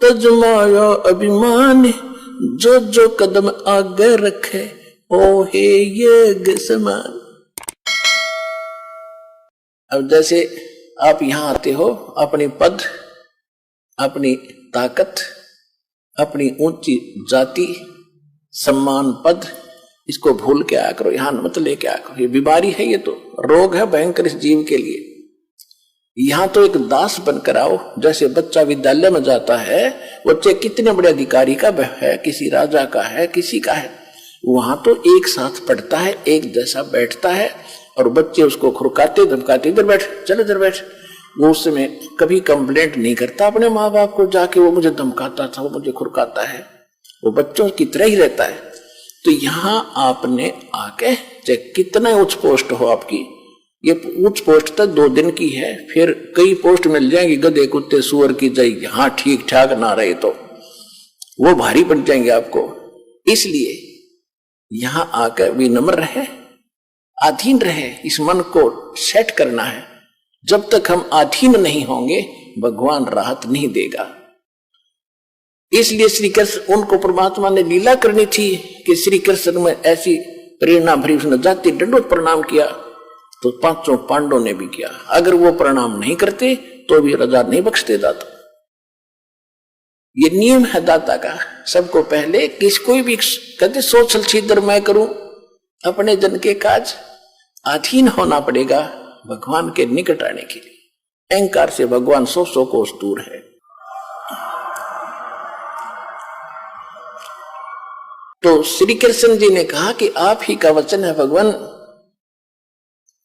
तजमाया अभिमान, जो जो कदम आगे रखे ओ हे यज्ञ समान। अब जैसे आप यहां आते हो, अपनी पद, अपनी ताकत, अपनी ऊंची जाति, सम्मान, पद, इसको भूल के आया करो, यहां मत लेके आया करो। ये बीमारी है, ये तो रोग है भयंकर इस जीव के लिए। यहां तो एक दास बनकर आओ। जैसे बच्चा विद्यालय में जाता है, बच्चे कितने बड़े अधिकारी का है, किसी राजा का है, किसी का है, वहां तो एक साथ पढ़ता है, एक जैसा बैठता है, और बच्चे उसको खुरकाते धमकाते, इधर बैठ, चल इधर बैठ। वो उसमें कभी कंप्लेंट नहीं करता अपने माँ बाप को जाके, वो मुझे धमकाता था, वो मुझे खुरकाता है, वो बच्चों की तरह ही रहता है। तो यहां आपने आके, चाहे कितना उच्च पोस्ट हो आपकी, ये उच्च पोस्ट तक 2 दिन की है, फिर कई पोस्ट मिल जाएंगी, गधे कुत्ते सुअर की जाएगी, हाँ ठीक ठाक ना रहे तो वो भारी पड़ जाएंगे आपको। इसलिए यहां आकर विनम्र रहे, अधीन रहे, इस मन को सेट करना है। जब तक हम अधीन नहीं होंगे भगवान राहत नहीं देगा। इसलिए श्री कृष्ण, उनको परमात्मा ने लीला करनी थी कि श्री कृष्ण में ऐसी प्रेरणा भरी, उसने जाति दंडोत प्रणाम किया, तो 5 पांडवों ने भी किया। अगर वो प्रणाम नहीं करते तो भी राजा नहीं बख्शते दाता। ये नियम है दाता का। सबको पहले किसको भी कहते सोचल छिद्र मैं करूं, अपने जन के काज, अधीन होना पड़ेगा भगवान के निकट आने के लिए। अहंकार से भगवान 100 कोस दूर है। तो श्री कृष्ण जी ने कहा कि आप ही का वचन है भगवान,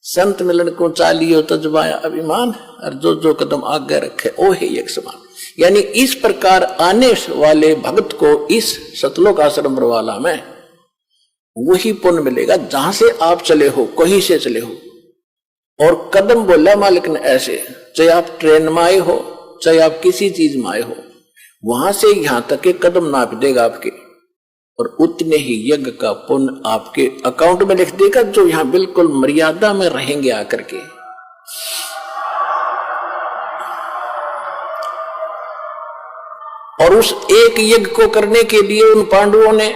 संत मिलन को चालियो तजमाया अभिमान, और जो जो कदम आगे रखे ओ हे यज्ञ समान। यानी इस प्रकार आने वाले भक्त को इस सतलोक आश्रम बरवाला में वही पुण्य मिलेगा जहां से आप चले हो, कहीं से चले हो। और कदम बोला मालिक ने ऐसे, चाहे आप ट्रेन में आए हो, चाहे आप किसी चीज में आए हो, वहां से यहां तक के कदम नाप देगा आपके, और उतने ही यज्ञ का पुण्य आपके अकाउंट में लिख देगा, जो यहां बिल्कुल मर्यादा में रहेंगे आकर के। और उस एक यज्ञ को करने के लिए उन पांडवों ने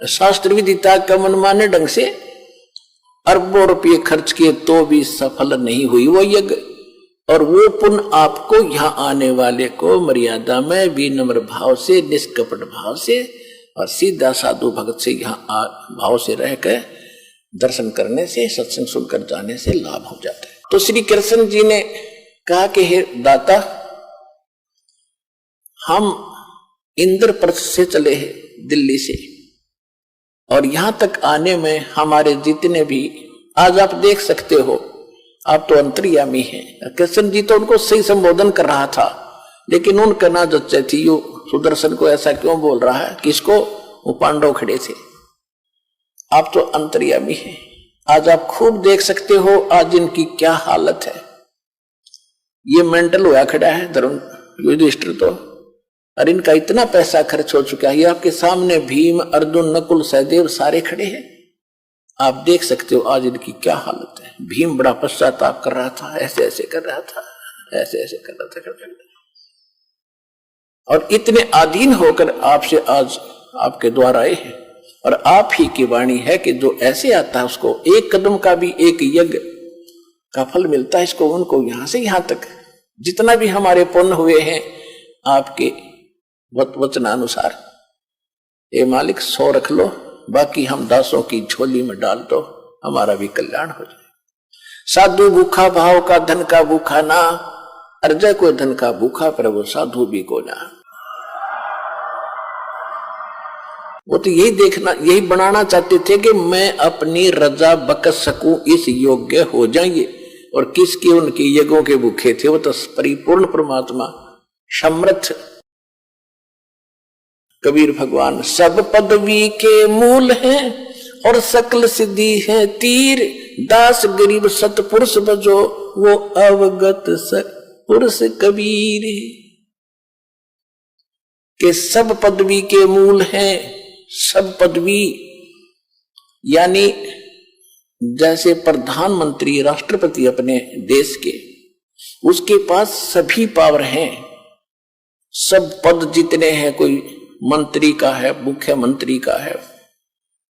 शास्त्र विदिता का मनमाने ढंग से अरबों रुपये खर्च किए, तो भी सफल नहीं हुई वो यज्ञ। और वो पुण्य आपको यहां आने वाले को मर्यादा में विनम्र भाव से, निष्कपट भाव से और सीधा साधु भगत से यहाँ भाव से रहकर दर्शन करने से, सत्संग सुनकर जाने से लाभ हो जाता है। तो श्री कृष्ण जी ने कहा कि हे दाता, हम इंद्रप्रस्थ से चले हैं दिल्ली से, और यहां तक आने में हमारे जितने भी, आज आप देख सकते हो, आप तो अंतर्यामी हैं। कृष्ण जी तो उनको सही संबोधन कर रहा था, लेकिन उनका ना जच्चे थी, यो सुदर्शन को ऐसा क्यों बोल रहा है, किसको? वो पांडव खड़े थे। आप तो अंतर्यामी हैं, आज आप खूब देख सकते हो आज इनकी क्या हालत है। ये मेंटल हुआ खड़ा है धर्म युधिष्ठिर तो, और इनका इतना पैसा खर्च हो चुका है। ये आपके सामने भीम, अर्जुन, नकुल, सहदेव सारे खड़े हैं, आप देख सकते हो आज इनकी क्या हालत है। भीम बड़ा पश्चाताप कर रहा था, ऐसे ऐसे कर रहा था, ऐसे ऐसे कर रहा था, और इतने अधीन होकर आपसे आज आपके द्वार आए हैं। और आप ही की वाणी है कि जो ऐसे आता है उसको एक कदम का भी एक यज्ञ का फल मिलता है। इसको उनको यहां से यहां तक जितना भी हमारे पुण्य हुए हैं आपके वचनानुसार, ये मालिक 100 रख लो, बाकी हम दासों की झोली में डाल दो, हमारा भी कल्याण हो जाए। साधु भूखा भाव का, धन का भूखा ना, अर्जय को धन का भूखा, पर वो साधु भी को ना। वो तो यही देखना, यही बनाना चाहते थे कि मैं अपनी रजा बक सकूं, इस योग्य हो जाएंगे। और किसके उनके यज्ञों के भूखे थे, वो तो परिपूर्ण परमात्मा समर्थ कबीर भगवान। सब पदवी के मूल हैं और सकल सिद्धि है तीर, दास गरीब सतपुरुष बजो वो अवगत पुरुष कबीर। के सब पदवी के मूल हैं, सब पदवी यानी जैसे प्रधानमंत्री, राष्ट्रपति अपने देश के, उसके पास सभी पावर हैं, सब पद जितने हैं, कोई मंत्री का है, मुख्यमंत्री का है,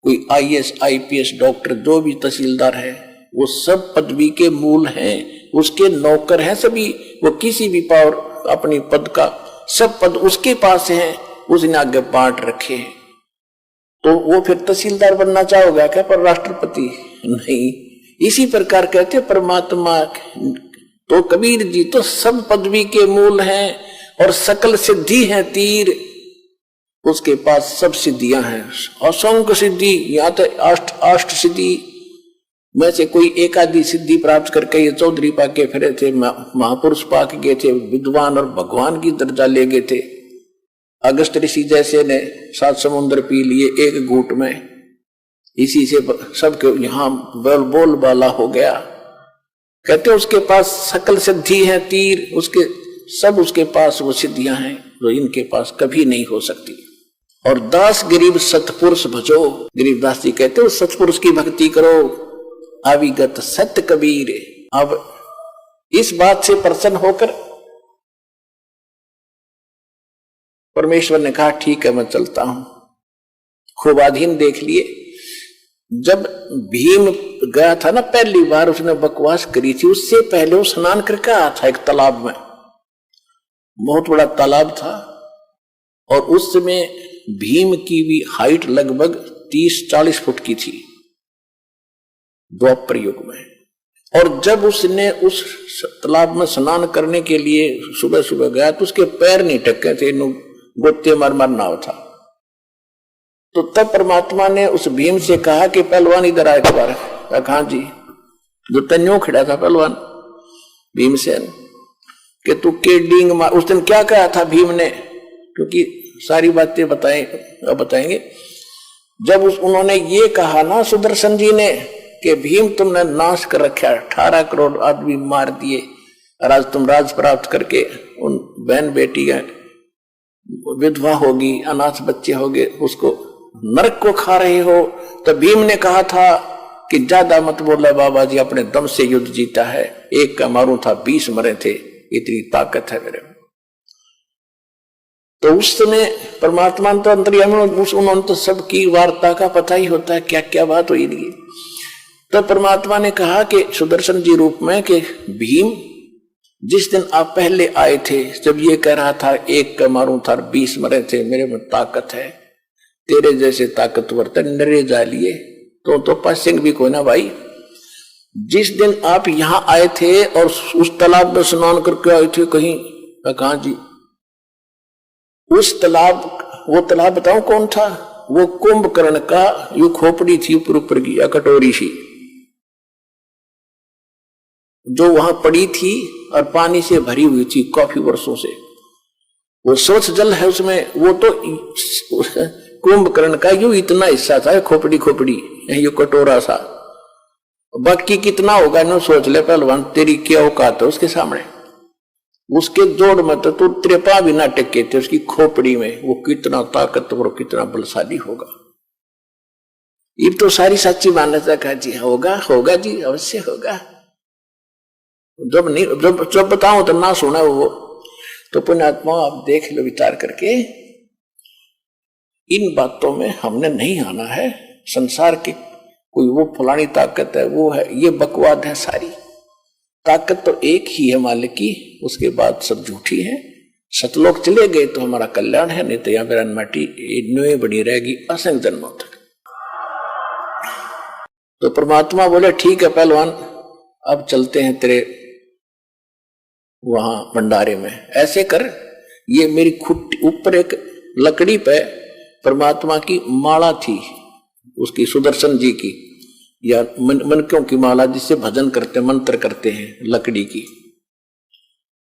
कोई आईएएस आईपीएस डॉक्टर, जो भी तहसीलदार है, वो सब पदवी के मूल हैं, उसके नौकर हैं सभी। वो किसी भी पावर अपनी पद का सब पद उसके पास हैं, उसने आगे बांट रखे हैं। तो वो फिर तहसीलदार बनना चाहोगे क्या, पर राष्ट्रपति नहीं। इसी प्रकार कहते परमात्मा तो कबीर जी तो सब पदवी के मूल हैं और सकल सिद्धि है तीर, उसके पास सब सिद्धियां हैं, असंख्य सिद्धि। यहाँ तो अष्ट सिद्धि में से कोई एक आदि सिद्धि प्राप्त करके ये चौधरी पाके फिरे थे, महापुरुष पाके गए थे, विद्वान और भगवान की दर्जा ले गए थे। अगस्त ऋषि जैसे ने 7 समुद्र पी लिए एक घूंट में, इसी से सबके यहाँ बोल बाला हो गया। कहते उसके पास सकल सिद्धि है तीर, उसके पास वो सिद्धियां हैं जो इनके पास कभी नहीं हो सकती। और दास गरीब सतपुरुष भजो, गरीबदास जी कहते हो सतपुरुष की भक्ति करो, अविगत सत्य कबीर। अब इस बात से प्रसन्न होकर परमेश्वर ने कहा ठीक है मैं चलता हूं। खूब अधीन देख लिए। जब भीम गया था ना पहली बार, उसने बकवास करी थी, उससे पहले वो स्नान करके आया था एक तालाब में, बहुत बड़ा तालाब था। और उस समय भीम की भी हाइट लगभग 30-40 फुट की थी द्वापर युग में। और जब उसने उस तालाब में स्नान करने के लिए सुबह सुबह गया तो उसके पैर नहीं टके थे, गोते मार मार नाव था। तो तब परमात्मा ने उस भीम से कहा कि पहलवान इधर आए एक बार। कहा जी, जो तन्यो खड़ा था पहलवान भीमसेन, कि तू के डींग मार। उस दिन क्या कहा था भीम ने, क्योंकि सारी बातें बताएंगे। जब उन्होंने ये कहा ना सुदर्शन जी ने कि भीम तुमने नाश कर रखा, 18 करोड़ आदमी मार दिए, और आज तुम राज प्राप्त करके उन बहन बेटी विधवा होगी, अनाथ बच्चे होंगे, उसको नरक को खा रहे हो। तो भीम ने कहा था कि ज्यादा मत बोला बाबा जी, अपने दम से युद्ध जीता है, एक का मारू था 20 मरे थे, इतनी ताकत है मेरे में। तो उस समय परमात्मा तो अंतर्यामी, उन्होंने तो सबकी वार्ता का पता ही होता है, क्या क्या बात हुई थी। तो परमात्मा ने कहा कि सुदर्शन जी रूप में कि भीम जिस दिन आप पहले आए थे, जब ये कह रहा था एक का मारू था 20 मरे थे, मेरे में ताकत है, तेरे जैसे ताकतवर तो नरे जा लिए, तो पासिंग भी कोई ना भाई। जिस दिन आप यहां आए थे और उस तालाब में स्नान करके आए थे कहीं, कहा जी उस तालाब, वो तालाब बताऊं कौन था, वो कुंभकर्ण का यू खोपड़ी थी ऊपर की, या कटोरी सी जो वहां पड़ी थी और पानी से भरी हुई थी काफी वर्षों से, वो स्वच्छ जल है उसमें। वो तो कुंभकर्ण का यू इतना हिस्सा था, खोपड़ी यू कटोरा सा, बाकी कितना होगा ना सोच ले पहलवान, तेरी क्या औकात है उसके सामने। उसके जोड़ में तो तू त्रेपा भी ना टिके थे, उसकी खोपड़ी में वो कितना ताकतवर, कितना बलशाली होगा। ये तो सारी सच्ची मान्यता का जी होगा जी, अवश्य होगा। जब नहीं जब बताऊं तो ना सुना वो। तो पुण्यात्मा आप देख लो विचार करके, इन बातों में हमने नहीं आना है। संसार की कोई वो फलानी ताकत है, वो है, ये बकवाद है सारी। ताकत तो एक ही है मालिक की, उसके बाद सब झूठी है। सतलोक चले गए तो हमारा कल्याण है, नहीं तो यहाँ पर माटी नुए बनी रहेगी असंख्य जन्मों तक। तो परमात्मा बोले ठीक है पहलवान, अब चलते हैं तेरे वहां भंडारे में। ऐसे कर, ये मेरी खुट्टी ऊपर एक लकड़ी पे परमात्मा की माला थी, उसकी सुदर्शन जी की, या मनकों की माला जिससे भजन करते मंत्र करते हैं, लकड़ी की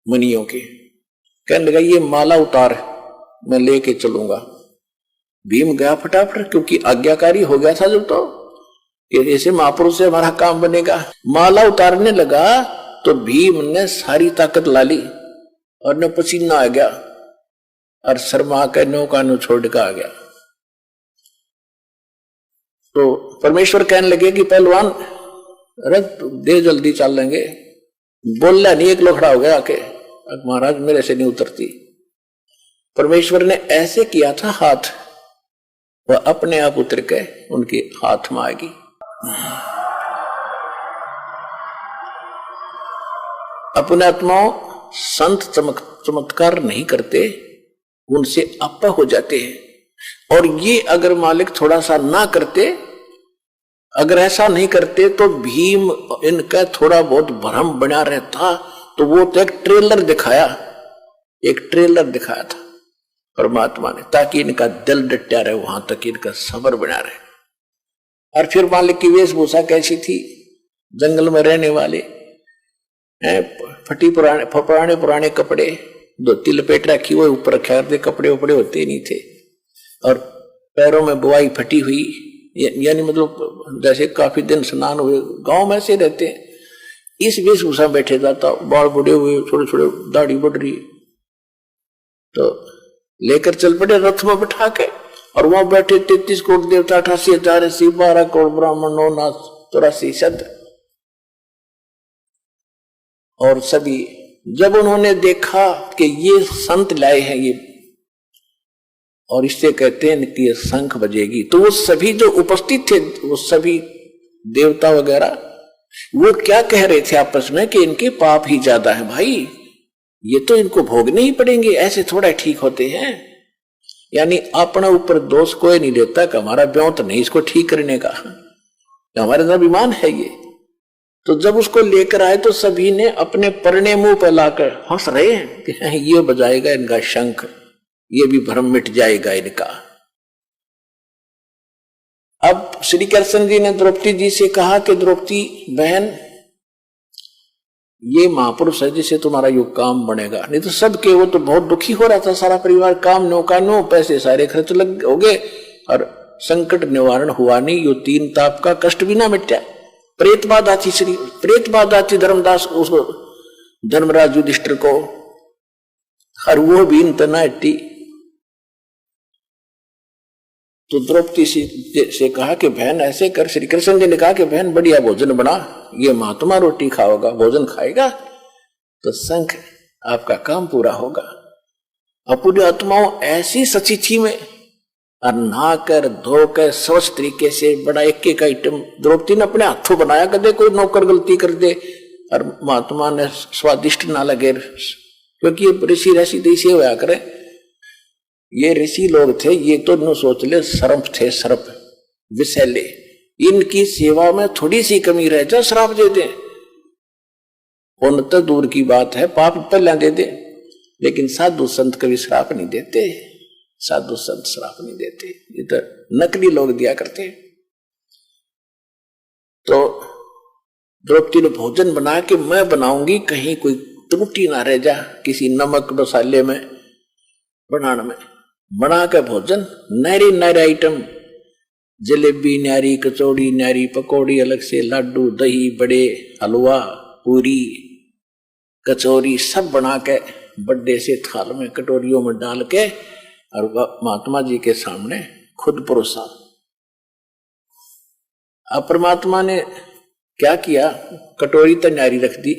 मनियों के। कहने लगा ये माला उतार, मैं लेके चलूंगा। भीम गया फटाफट, क्योंकि आज्ञाकारी हो गया था जब, तो ऐसे महापुरुष से हमारा काम बनेगा। माला उतारने लगा तो भीम ने सारी ताकत ला ली और न पसीना आ गया और शर्मा के नौका नो छोड़ के आ गया। तो परमेश्वर कहने लगे कि पहलवान रथ दे, जल्दी चल लेंगे। बोलना नहीं, एक लोग खड़ा हो गया आके, महाराज मेरे से नहीं उतरती। परमेश्वर ने ऐसे किया था हाथ, वह अपने आप उतर के उनके हाथ में आएगी। अपने आत्माओं संत चमत्कार नहीं करते, उनसे आपा हो जाते हैं। और ये अगर मालिक थोड़ा सा ना करते, अगर ऐसा नहीं करते तो भीम इनका थोड़ा बहुत भ्रम बना रहता। तो वो तो एक ट्रेलर दिखाया था परमात्मा ने, ताकि इनका दिल डटा रहे, वहां तक इनका सब्र बना रहे। और फिर मालिक की वेशभूषा कैसी थी? जंगल में रहने वाले फटी पुराने कपड़े, धोती लपेट रखी, वो ऊपर रखा करते, कपड़े उपड़े होते नहीं थे, और पैरों में बुआई फटी हुई, यानी मतलब जैसे काफी दिन स्नान हुए, गांव में ऐसे रहते हैं। इस वेशभूषा बैठे जाता, बाल बूढ़े हुए, छोटे छोटे दाढ़ी बढ़ रही, तो लेकर चल पड़े रथ में बैठा के। और वहां बैठे 33 करोड़ देवता, 88,080, 12 करोड़ ब्राह्मण, 9 नाथ 84 शब्द। और सभी जब उन्होंने देखा कि ये संत लाए हैं ये, और इससे कहते हैं कि ये शंख बजेगी, तो वो सभी जो उपस्थित थे, वो सभी देवता वगैरह, वो क्या कह रहे थे आपस में कि इनके पाप ही ज्यादा है भाई, ये तो इनको भोगने ही पड़ेंगे, ऐसे थोड़ा ठीक होते हैं। यानी अपने ऊपर दोष कोई नहीं लेता कि हमारा ब्योंत नहीं इसको ठीक करने का, हमारे अंदर अभिमान है ये। तो जब उसको लेकर आए तो सभी ने अपने परने मुंह पर लाकर हंस रहे हैं कि ये बजाएगा इनका शंख, ये भी भ्रम मिट जाएगा इनका। अब श्री कृष्ण जी ने द्रौपदी जी से कहा कि द्रौपदी बहन, ये महापुरुष है जिसे तुम्हारा युग काम बनेगा। नहीं तो सबके, वो तो बहुत दुखी हो रहा था सारा परिवार, काम नो का नो, पैसे सारे खर्च लग हो गए, और संकट निवारण हुआ नहीं, यो 3 ताप का कष्ट भी ना मिटा। प्रेत बाधा थी धर्मदास उसको, धर्मराज युधिष्ठिर को, और वो भी इतना हट्टी। तो द्रौपदी से कहा कि बहन ऐसे कर, श्री कृष्ण जी ने कहा कि बहन बढ़िया भोजन बना, ये महात्मा रोटी खाओगा, भोजन खाएगा तो शंख आपका काम पूरा होगा। और पूरी आत्माओं ऐसी सची थी में, और नहाकर धोकर स्वच्छ तरीके से बड़ा एक एक आइटम द्रौपदी ने अपने हाथों बनाया, कदे कोई नौकर गलती कर दे और महात्मा ने स्वादिष्ट ना लगे, क्योंकि ये ऋषि ऋषि देशी होया करे, ये ऋषि लोग थे, ये तो न सोच ले सर्प थे, सर्प विषैले, इनकी सेवा में थोड़ी सी कमी रह जाए श्राप दे दे, पुण्य तो दूर की बात है, पाप पहले दे दे। लेकिन साधु संत कभी श्राप नहीं देते, साधु संत श्राप नहीं देते, ये तो नकली लोग दिया करते। तो द्रौपदी ने भोजन बना के मैं बनाऊंगी, कहीं कोई त्रुटि ना रह जा किसी नमक मसाले में बनाने में। बना के भोजन नारी नारी आइटम, जलेबी न्यारी, कचौड़ी न्यारी, पकौड़ी अलग से, लाडू, दही बड़े, हलवा, पूरी, कचौरी सब बना के बड़े से थाल में कटोरियों में डाल के और महात्मा जी के सामने खुद परोसा। अब परमात्मा ने क्या किया, कटोरी तो न्यारी रख दी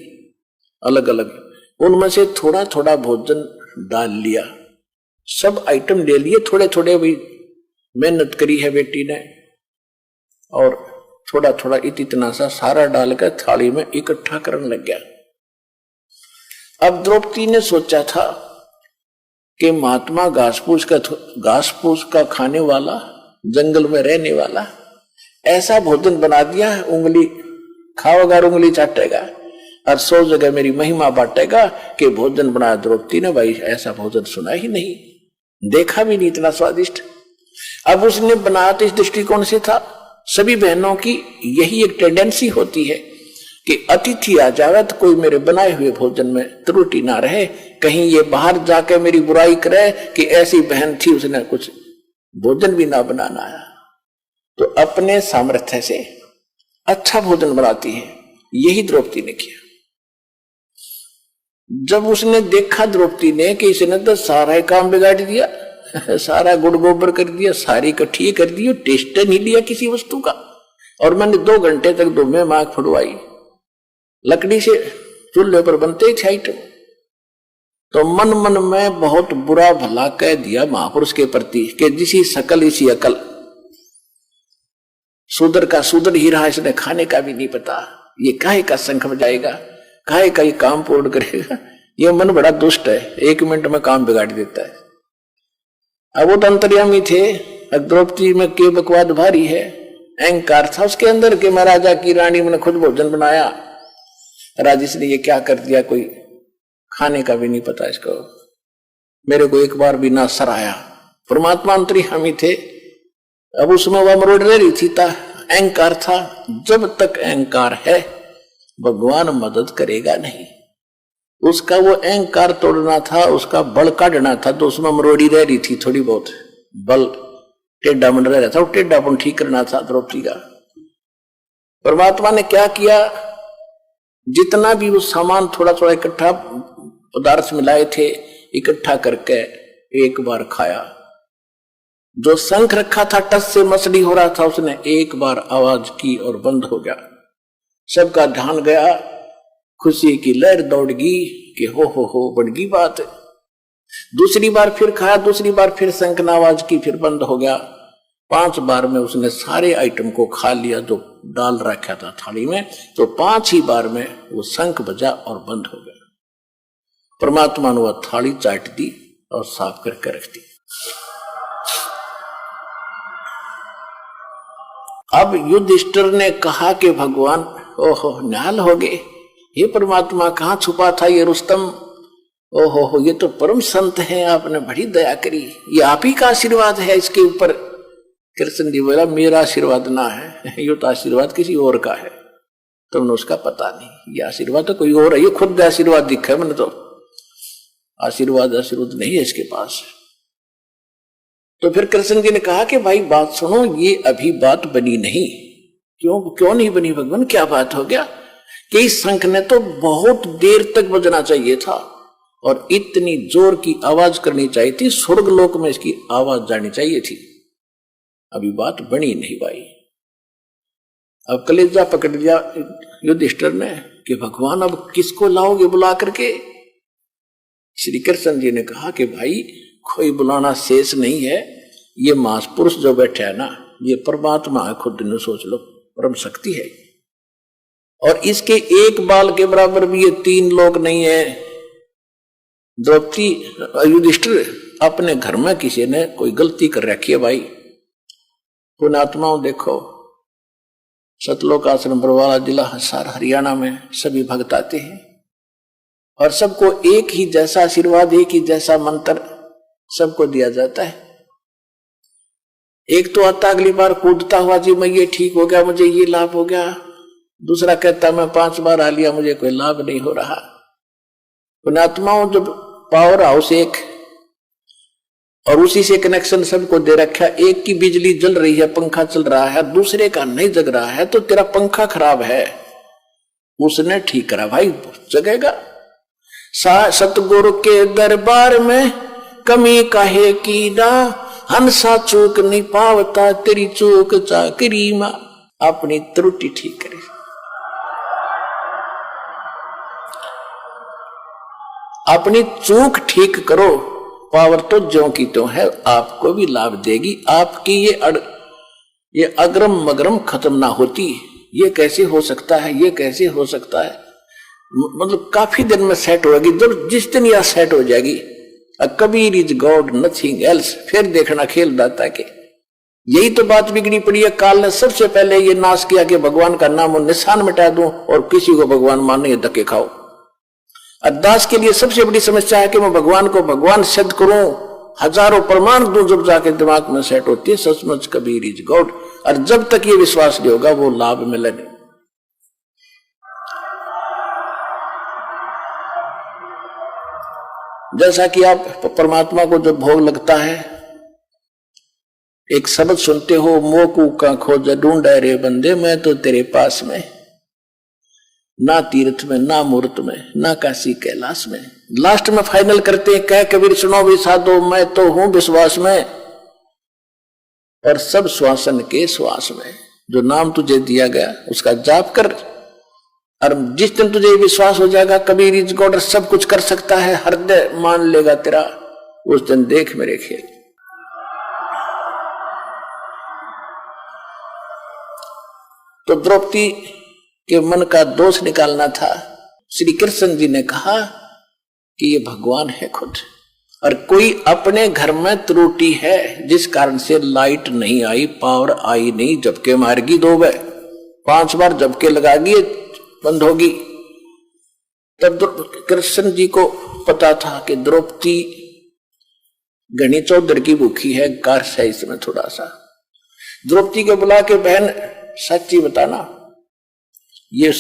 अलग अलग, उनमें से थोड़ा थोड़ा भोजन डाल लिया, सब आइटम ले लिए थोड़े थोड़े, भी मेहनत करी है बेटी ने, और थोड़ा थोड़ा इतना सा सारा डालकर थाली में इकट्ठा करने लग गया। अब द्रौपदी ने सोचा था कि महात्मा घास फूस का खाने वाला, जंगल में रहने वाला, ऐसा भोजन बना दिया, उंगली खाओगा उंगली चाटेगा, और 100 जगह मेरी महिमा बांटेगा कि भोजन बनाया द्रौपदी ने। भाई ऐसा भोजन सुना ही नहीं, देखा भी नहीं इतना स्वादिष्ट। अब उसने बनाया तो इस दृष्टिकोण से था, सभी बहनों की यही एक टेंडेंसी होती है कि अतिथि आ जावे तो कोई मेरे बनाए हुए भोजन में त्रुटि ना रहे, कहीं ये बाहर जाके मेरी बुराई करे कि ऐसी बहन थी उसने कुछ भोजन भी ना बनाना आया। तो अपने सामर्थ्य से अच्छा भोजन बनाती है, यही द्रौपदी ने किया। जब उसने देखा द्रौपदी ने कि इसने तो सारा काम बिगाड़ दिया, सारा गुड़ गोबर कर दिया, सारी इकट्ठी कर दी, टेस्ट नहीं लिया किसी वस्तु का, और मैंने 2 घंटे तक दो में मांग फुड़वाई, लकड़ी से चूल्हे पर बनते थे आइटम, तो मन मन में बहुत बुरा भला कह दिया महापुरुष के प्रति कि जिसी सकल इसी अकल, शूद्र का शूद्र ही रहा, इसने खाने का भी नहीं पता, ये काहे का शंख बजाएगा, काहे का ये काम पूर्ण करेगा। ये मन बड़ा दुष्ट है, 1 मिनट में काम बिगाड़ देता है। अब वो तो अंतर्यामी थे, द्रौपदी में के बकवाद भारी है, अहंकार था उसके अंदर के महाराजा की रानी मैंने खुद भोजन बनाया, राजेश ने ये क्या कर दिया, कोई खाने का भी नहीं पता इसको, मेरे को एक बार भी ना सराया। परमात्मा अंतर्यामी थे, अब उसमें वह मरोड़ रही थी, अहंकार था। जब तक अहंकार है भगवान मदद करेगा नहीं, उसका वो अहंकार तोड़ना था, उसका बल काटना था, तो उसमें मरोड़ी रह रही थी थोड़ी बहुत, बल टेढ़ा बन रहा था, वो टेढ़ापन ठीक करना था द्रौपदी का। परमात्मा ने क्या किया, जितना भी वो सामान थोड़ा थोड़ा इकट्ठा पदार्थ मिलाए थे इकट्ठा करके एक बार खाया। जो शंख रखा था टस से मसली हो रहा था, उसने एक बार आवाज की और बंद हो गया। सबका ध्यान गया, खुशी की लहर दौड़ गई कि हो बड़गी बात है। दूसरी बार फिर खाया, दूसरी बार फिर शंख ने आवाज की, फिर बंद हो गया। 5 बार में उसने सारे आइटम को खा लिया जो डाल रखा था थाली में, तो 5 ही बार में वो शंख बजा और बंद हो गया। परमात्मा ने वह थाली चाट दी और साफ करके रख दी। अब युधिष्ठिर ने कहा कि भगवान ओहो निहाल हो गए, ये परमात्मा कहाँ छुपा था ये रुस्तम, ओहो ये तो परम संत है, आपने बड़ी दया करी, ये आप ही का आशीर्वाद है इसके ऊपर। कृष्ण जी बोला मेरा आशीर्वाद ना है, ये तो आशीर्वाद किसी और का है, तुमने उसका पता नहीं, ये आशीर्वाद तो कोई और है, ये खुद आशीर्वाद दिखा है मैंने, तो आशीर्वाद नहीं है इसके पास। तो फिर कृष्ण जी ने कहा कि भाई बात सुनो, ये अभी बात बनी नहीं। क्यों नहीं बनी भगवान, क्या बात हो गया? कि इस शंख ने तो बहुत देर तक बजना चाहिए था और इतनी जोर की आवाज करनी चाहिए थी, स्वर्ग लोक में इसकी आवाज जानी चाहिए थी, अभी बात बनी नहीं भाई। अब कलेजा पकड़ लिया युधिष्ठिर ने कि भगवान अब किसको लाओगे बुला करके? श्री कृष्ण जी ने कहा कि भाई कोई बुलाना शेष नहीं है, ये महापुरुष जो बैठे है ना, ये परमात्मा है, खुद ने सोच लो, परम शक्ति है। और इसके एक बाल के बराबर भी ये 3 लोग नहीं है। द्रौपदी युधिष्ठिर अपने घर में किसी ने कोई गलती कर रखी है भाई, पुण्यात्माओं देखो, सतलोक आश्रम बरवाला जिला हिसार हरियाणा में सभी भक्त आते हैं और सबको एक ही जैसा आशीर्वाद, एक ही जैसा मंत्र सबको दिया जाता है। एक तो आता अगली बार कूदता हुआ, जी मैं ये ठीक हो गया, मुझे ये लाभ हो गया। दूसरा कहता मैं 5 बार आ लिया, मुझे कोई लाभ नहीं हो रहा। पुण्यात्माओं जब पावर हाउस एक और उसी से कनेक्शन सबको दे रखा, एक की बिजली जल रही है, पंखा चल रहा है, दूसरे का नहीं जग रहा है, तो तेरा पंखा खराब है, उसने ठीक करा भाई, जगेगा। सतगुरु के दरबार में कमी काहे की ना, हंसा चूक नहीं पावता, तेरी चूक चाकरी मां, अपनी त्रुटि ठीक करे। अपनी चूक ठीक करो, पावर तो ज्यों की त्यों है, आपको भी लाभ देगी। आपकी ये अग्रम मगरम खत्म ना होती, ये कैसे हो सकता है, ये कैसे हो सकता है, मतलब काफी दिन में सेट होगी। जब जिस दिन यह सेट हो जाएगी, Kabir is God nothing else, फिर देखना खेल दाता के। यही तो बात बिगड़ी पड़ी है। काल ने सबसे पहले ये नाश किया कि भगवान का नाम और निशान मिटा दूं और किसी को भगवान माने धक्के खाओ। अरदास के लिए सबसे बड़ी समस्या है कि मैं भगवान को भगवान सिद्ध करूं, हजारों प्रमाण दूं, जब जाके दिमाग में सेट होती है सचमुच कबीर इज गॉड। और जब तक ये विश्वास नहीं होगा वो लाभ मिले नहीं। जैसा कि आप परमात्मा को जब भोग लगता है, एक शब्द सुनते हो, मोकू का खोज ढूंढे रे बंदे, मैं तो तेरे पास में, ना तीर्थ में, ना मूर्त में, ना काशी कैलाश में। लास्ट में फाइनल करते हैं, कह कबीर सुनो भी साधो, मैं तो हूं विश्वास में और सब श्वासन के श्वास में। जो नाम तुझे दिया गया उसका जाप कर, और जिस दिन तुझे विश्वास हो जाएगा कबीर इज गॉड, सब कुछ कर सकता है, हृदय मान लेगा तेरा, उस दिन देख मेरे खेल। तो द्रौपदी के मन का दोष निकालना था। श्री कृष्ण जी ने कहा कि ये भगवान है खुद, और कोई अपने घर में त्रुटि है जिस कारण से लाइट नहीं आई, पावर आई नहीं, झपके मारगी 2 बार 5 बार झपके लगागी बंद होगी। तब कृष्ण जी को पता था कि द्रौपदी घनी चौधर की भूखी है, कार्स है इसमें थोड़ा सा। द्रौपदी को बुला के बहन सच्ची बताना, ये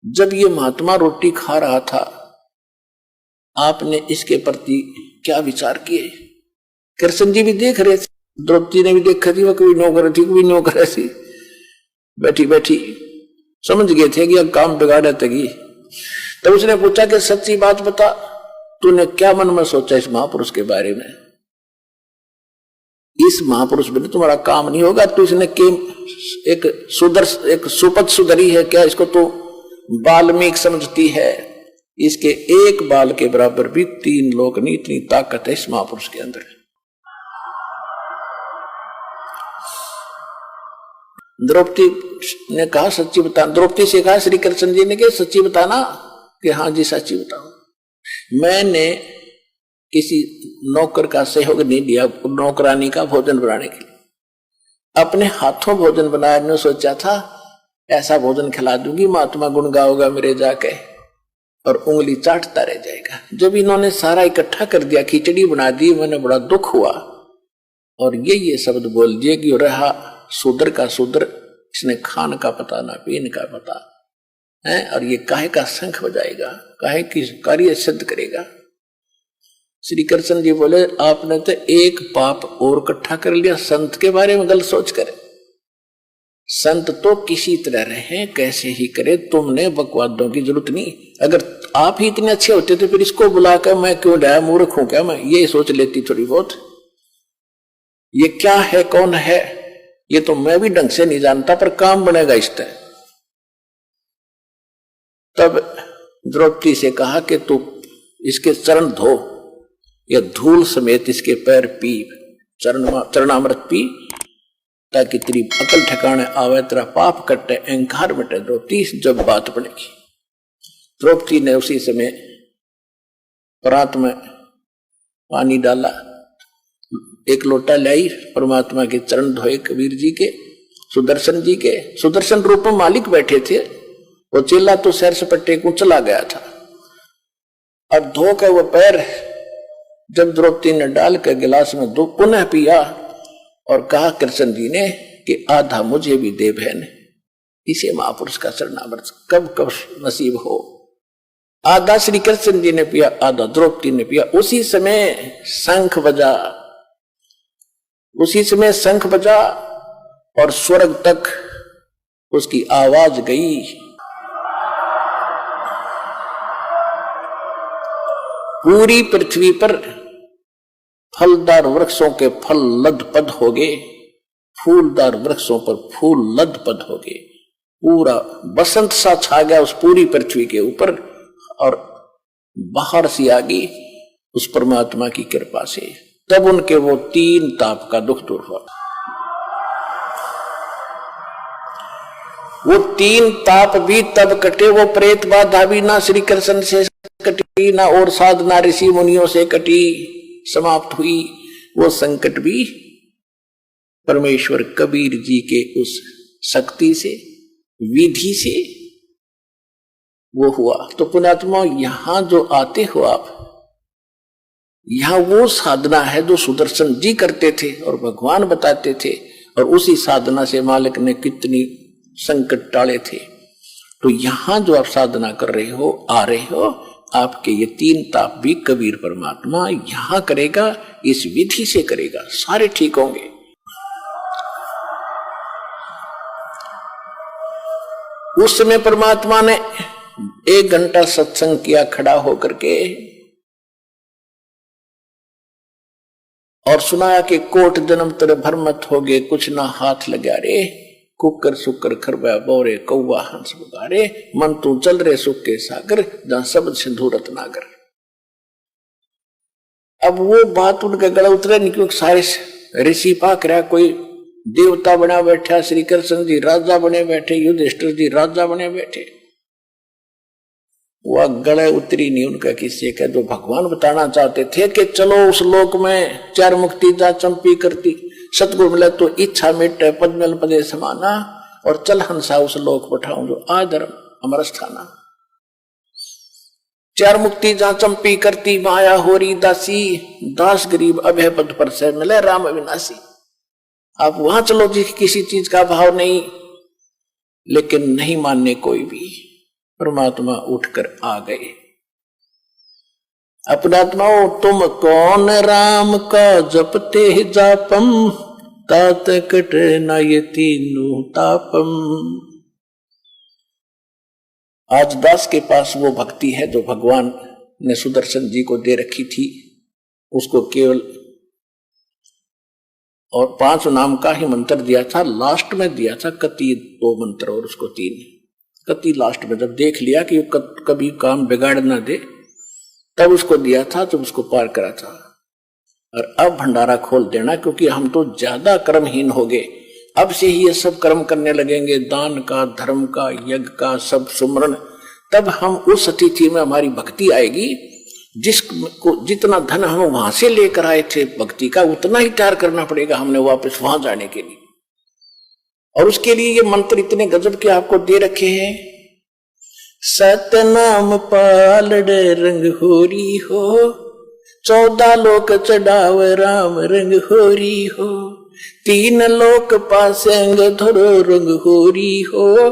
जब ये महात्मा रोटी खा रहा था आपने इसके प्रति क्या विचार किए? कृष्ण जी भी देख रहे थे, द्रौपदी ने भी देखा थी, वो कोई नौकर थी कोई नौकर ऐसी बैठी बैठी समझ गए थे कि अब काम बिगाड़े तगी। तब उसने पूछा कि सच्ची बात बता, तूने क्या मन में सोचा इस महापुरुष के बारे में? इस महापुरुष बिना तुम्हारा काम नहीं होगा। तो इसने एक सुपथ सुधरी है क्या? इसको तो वाल्मीकि समझती है, इसके एक बाल के बराबर भी 3 लोग नहीं, इतनी ताकत है इस महापुरुष के अंदर। द्रौपदी ने कहा सच्ची बता। द्रौपदी से कहा श्री कृष्ण जी ने कि सच्ची बताना, कि हाँ जी सच्ची बताओ। मैंने किसी नौकर का सहयोग नहीं लिया नौकरानी का भोजन बनाने के लिए, अपने हाथों भोजन बनाया। ने सोचा था ऐसा भोजन खिला दूंगी महात्मा गुण गाओगा मेरे जाके और उंगली चाटता रह जाएगा। जब इन्होंने सारा इकट्ठा कर दिया, खिचड़ी बना दी, मैंने बड़ा दुख हुआ और ये शब्द बोल दिए कि रहा शूद्र का शूद्र, इसने खान का पता ना पीन का पता है, और ये काहे का शंख बजाएगा, काहे की कार्य सिद्ध करेगा। श्री कृष्ण जी बोले आपने तो एक पाप और इकट्ठा कर लिया, संत के बारे में गलत सोच कर। संत तो किसी तरह रहे कैसे ही करे, तुमने बकवादों की जरूरत नहीं। अगर आप ही इतने अच्छे होते तो फिर इसको बुलाकर मैं क्यों लाया, मूर्ख हूं क्या मैं, ये सोच लेती थोड़ी बहुत। ये क्या है कौन है ये तो मैं भी ढंग से नहीं जानता, पर काम बनेगा इस तरह। तब द्रौपदी से कहा कि तू इसके चरण धो या धूल समेत इसके पैर पी, चरणामृत पी, ताकि तेरी अकल ठिकाने आवे, तेरा पाप कटे, अहंकार मिटे। द्रौपदी जब बात पड़ेगी। द्रौपदी ने उसी समय परात में पानी डाला, एक लोटा लाई, परमात्मा के चरण धोए कबीर जी के, सुदर्शन जी के। सुदर्शन रूप में मालिक बैठे थे, वो चेला तो सैर सपट्टे को चला गया था। अब धो कर वो पैर जब द्रौपदी ने डाल कर गिलास में दो पुनः पिया और कहा कृष्ण जी ने कि आधा मुझे भी दे बहन, इसे महापुरुष का चरणामृत कब कब नसीब हो। आधा श्री कृष्ण जी ने पिया, आधा द्रौपदी ने पिया। उसी समय शंख बजा, उसी समय शंख बजा और स्वर्ग तक उसकी आवाज गई। पूरी पृथ्वी पर फलदार वृक्षों के फल लदपद हो गए, फूलदार वृक्षों पर फूल लदपद हो गए। पूरा बसंत सा छा गया उस पूरी पृथ्वी के ऊपर, और बाहर सी आ गई उस परमात्मा की कृपा से। तब उनके वो 3 ताप का दुख दूर हुआ। वो 3 ताप भी तब कटे, वो प्रेत बाधा भी ना श्री कृष्ण से कटी, ना और साधना ऋषि मुनियों से कटी, समाप्त हुई। वो संकट भी परमेश्वर कबीर जी के उस शक्ति से, विधि से वो हुआ। तो पुण्यात्मा यहां जो आते हो आप, यहां वो साधना है जो सुदर्शन जी करते थे और भगवान बताते थे, और उसी साधना से मालिक ने कितनी संकट टाले थे। तो यहां जो आप साधना कर रहे हो, आ रहे हो, आपके ये 3 ताप भी कबीर परमात्मा यहां करेगा, इस विधि से करेगा, सारे ठीक होंगे। उस समय परमात्मा ने 1 घंटा सत्संग किया खड़ा होकर के, और सुनाया कि कोट जन्म तेरे भर मत हो गए, कुछ ना हाथ लगा रे, कुकर सुकर खरबा बोरे कौवा हंस पुकारे, मन तू चल रे सुख के सागर, जहां शब्द सिंधु रत्नागर। अब वो बात उनके गला उतरे नहीं, क्योंकि सारे ऋषि पाक रहा, कोई देवता बना बैठा, श्री कृष्ण जी राजा बने बैठे, युधिष्ठिर जी राजा बने बैठे। वह गले उतरी नहीं उनका किसी का, जो भगवान बताना चाहते थे कि चलो उस लोक में चार मुक्ति जा चंपी करती, सतगुरु मिला तो इच्छा मिटे, पद्मल पदे समाना, और चल हंसा उस लोक पठाऊं जो आधर्म अमर स्थाना। चार मुक्ति जा चंपी करती, माया होरी दासी, दास गरीब अभय पद पर से मिले राम अविनाशी। आप वहां चलो जी, किसी चीज का भाव नहीं, लेकिन नहीं मानने कोई भी। परमात्मा उठकर आ गए। अपनात्माओं तुम कौन राम का जपते जापम, तात कट नयति नु तापम। आज दास के पास वो भक्ति है जो भगवान ने सुदर्शन जी को दे रखी थी, उसको केवल और 5 नाम का ही मंत्र दिया था, लास्ट में दिया था कति 2 मंत्र और उसको 3। कति लास्ट में जब देख लिया कि कभी काम बिगाड़ ना दे, तब उसको दिया था, जब उसको पार करा था। और अब भंडारा खोल देना, क्योंकि हम तो ज्यादा कर्महीन हो गए। अब से ही ये सब कर्म करने लगेंगे, दान का, धर्म का, यज्ञ का, सब सुमरण, तब हम उस स्थिति में हमारी भक्ति आएगी जिसको जितना धन हम वहां से लेकर आए थे भक्ति का, उतना ही तैयार करना पड़ेगा हमने वापस वहां जाने के लिए। और उसके लिए ये मंत्र इतने गजब के आपको दे रखे हैं। सतनाम पालड़े रंग होरी हो, 14 लोक चढ़ाव राम रंग होरी हो, 3 लोक पासेंग धरो रंग होरी हो,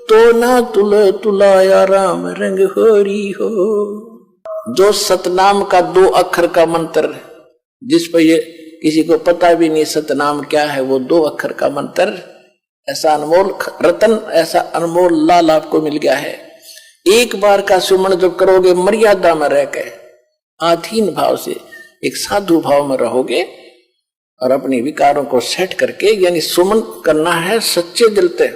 तो ना तुल तुलाया राम रंग होरी हो। जो सतनाम का 2 अक्षर का मंत्र, जिस पर ये किसी को पता भी नहीं सतनाम क्या है, वो 2 अक्षर का मंत्र, ऐसा अनमोल रतन, ऐसा अनमोल लाल आपको मिल गया है। एक बार का सुमन जब करोगे, मर्यादा में रह के, आधीन भाव से, एक साधु भाव में रहोगे, और अपने विकारों को सेट करके, यानी सुमन करना है सच्चे दिल से।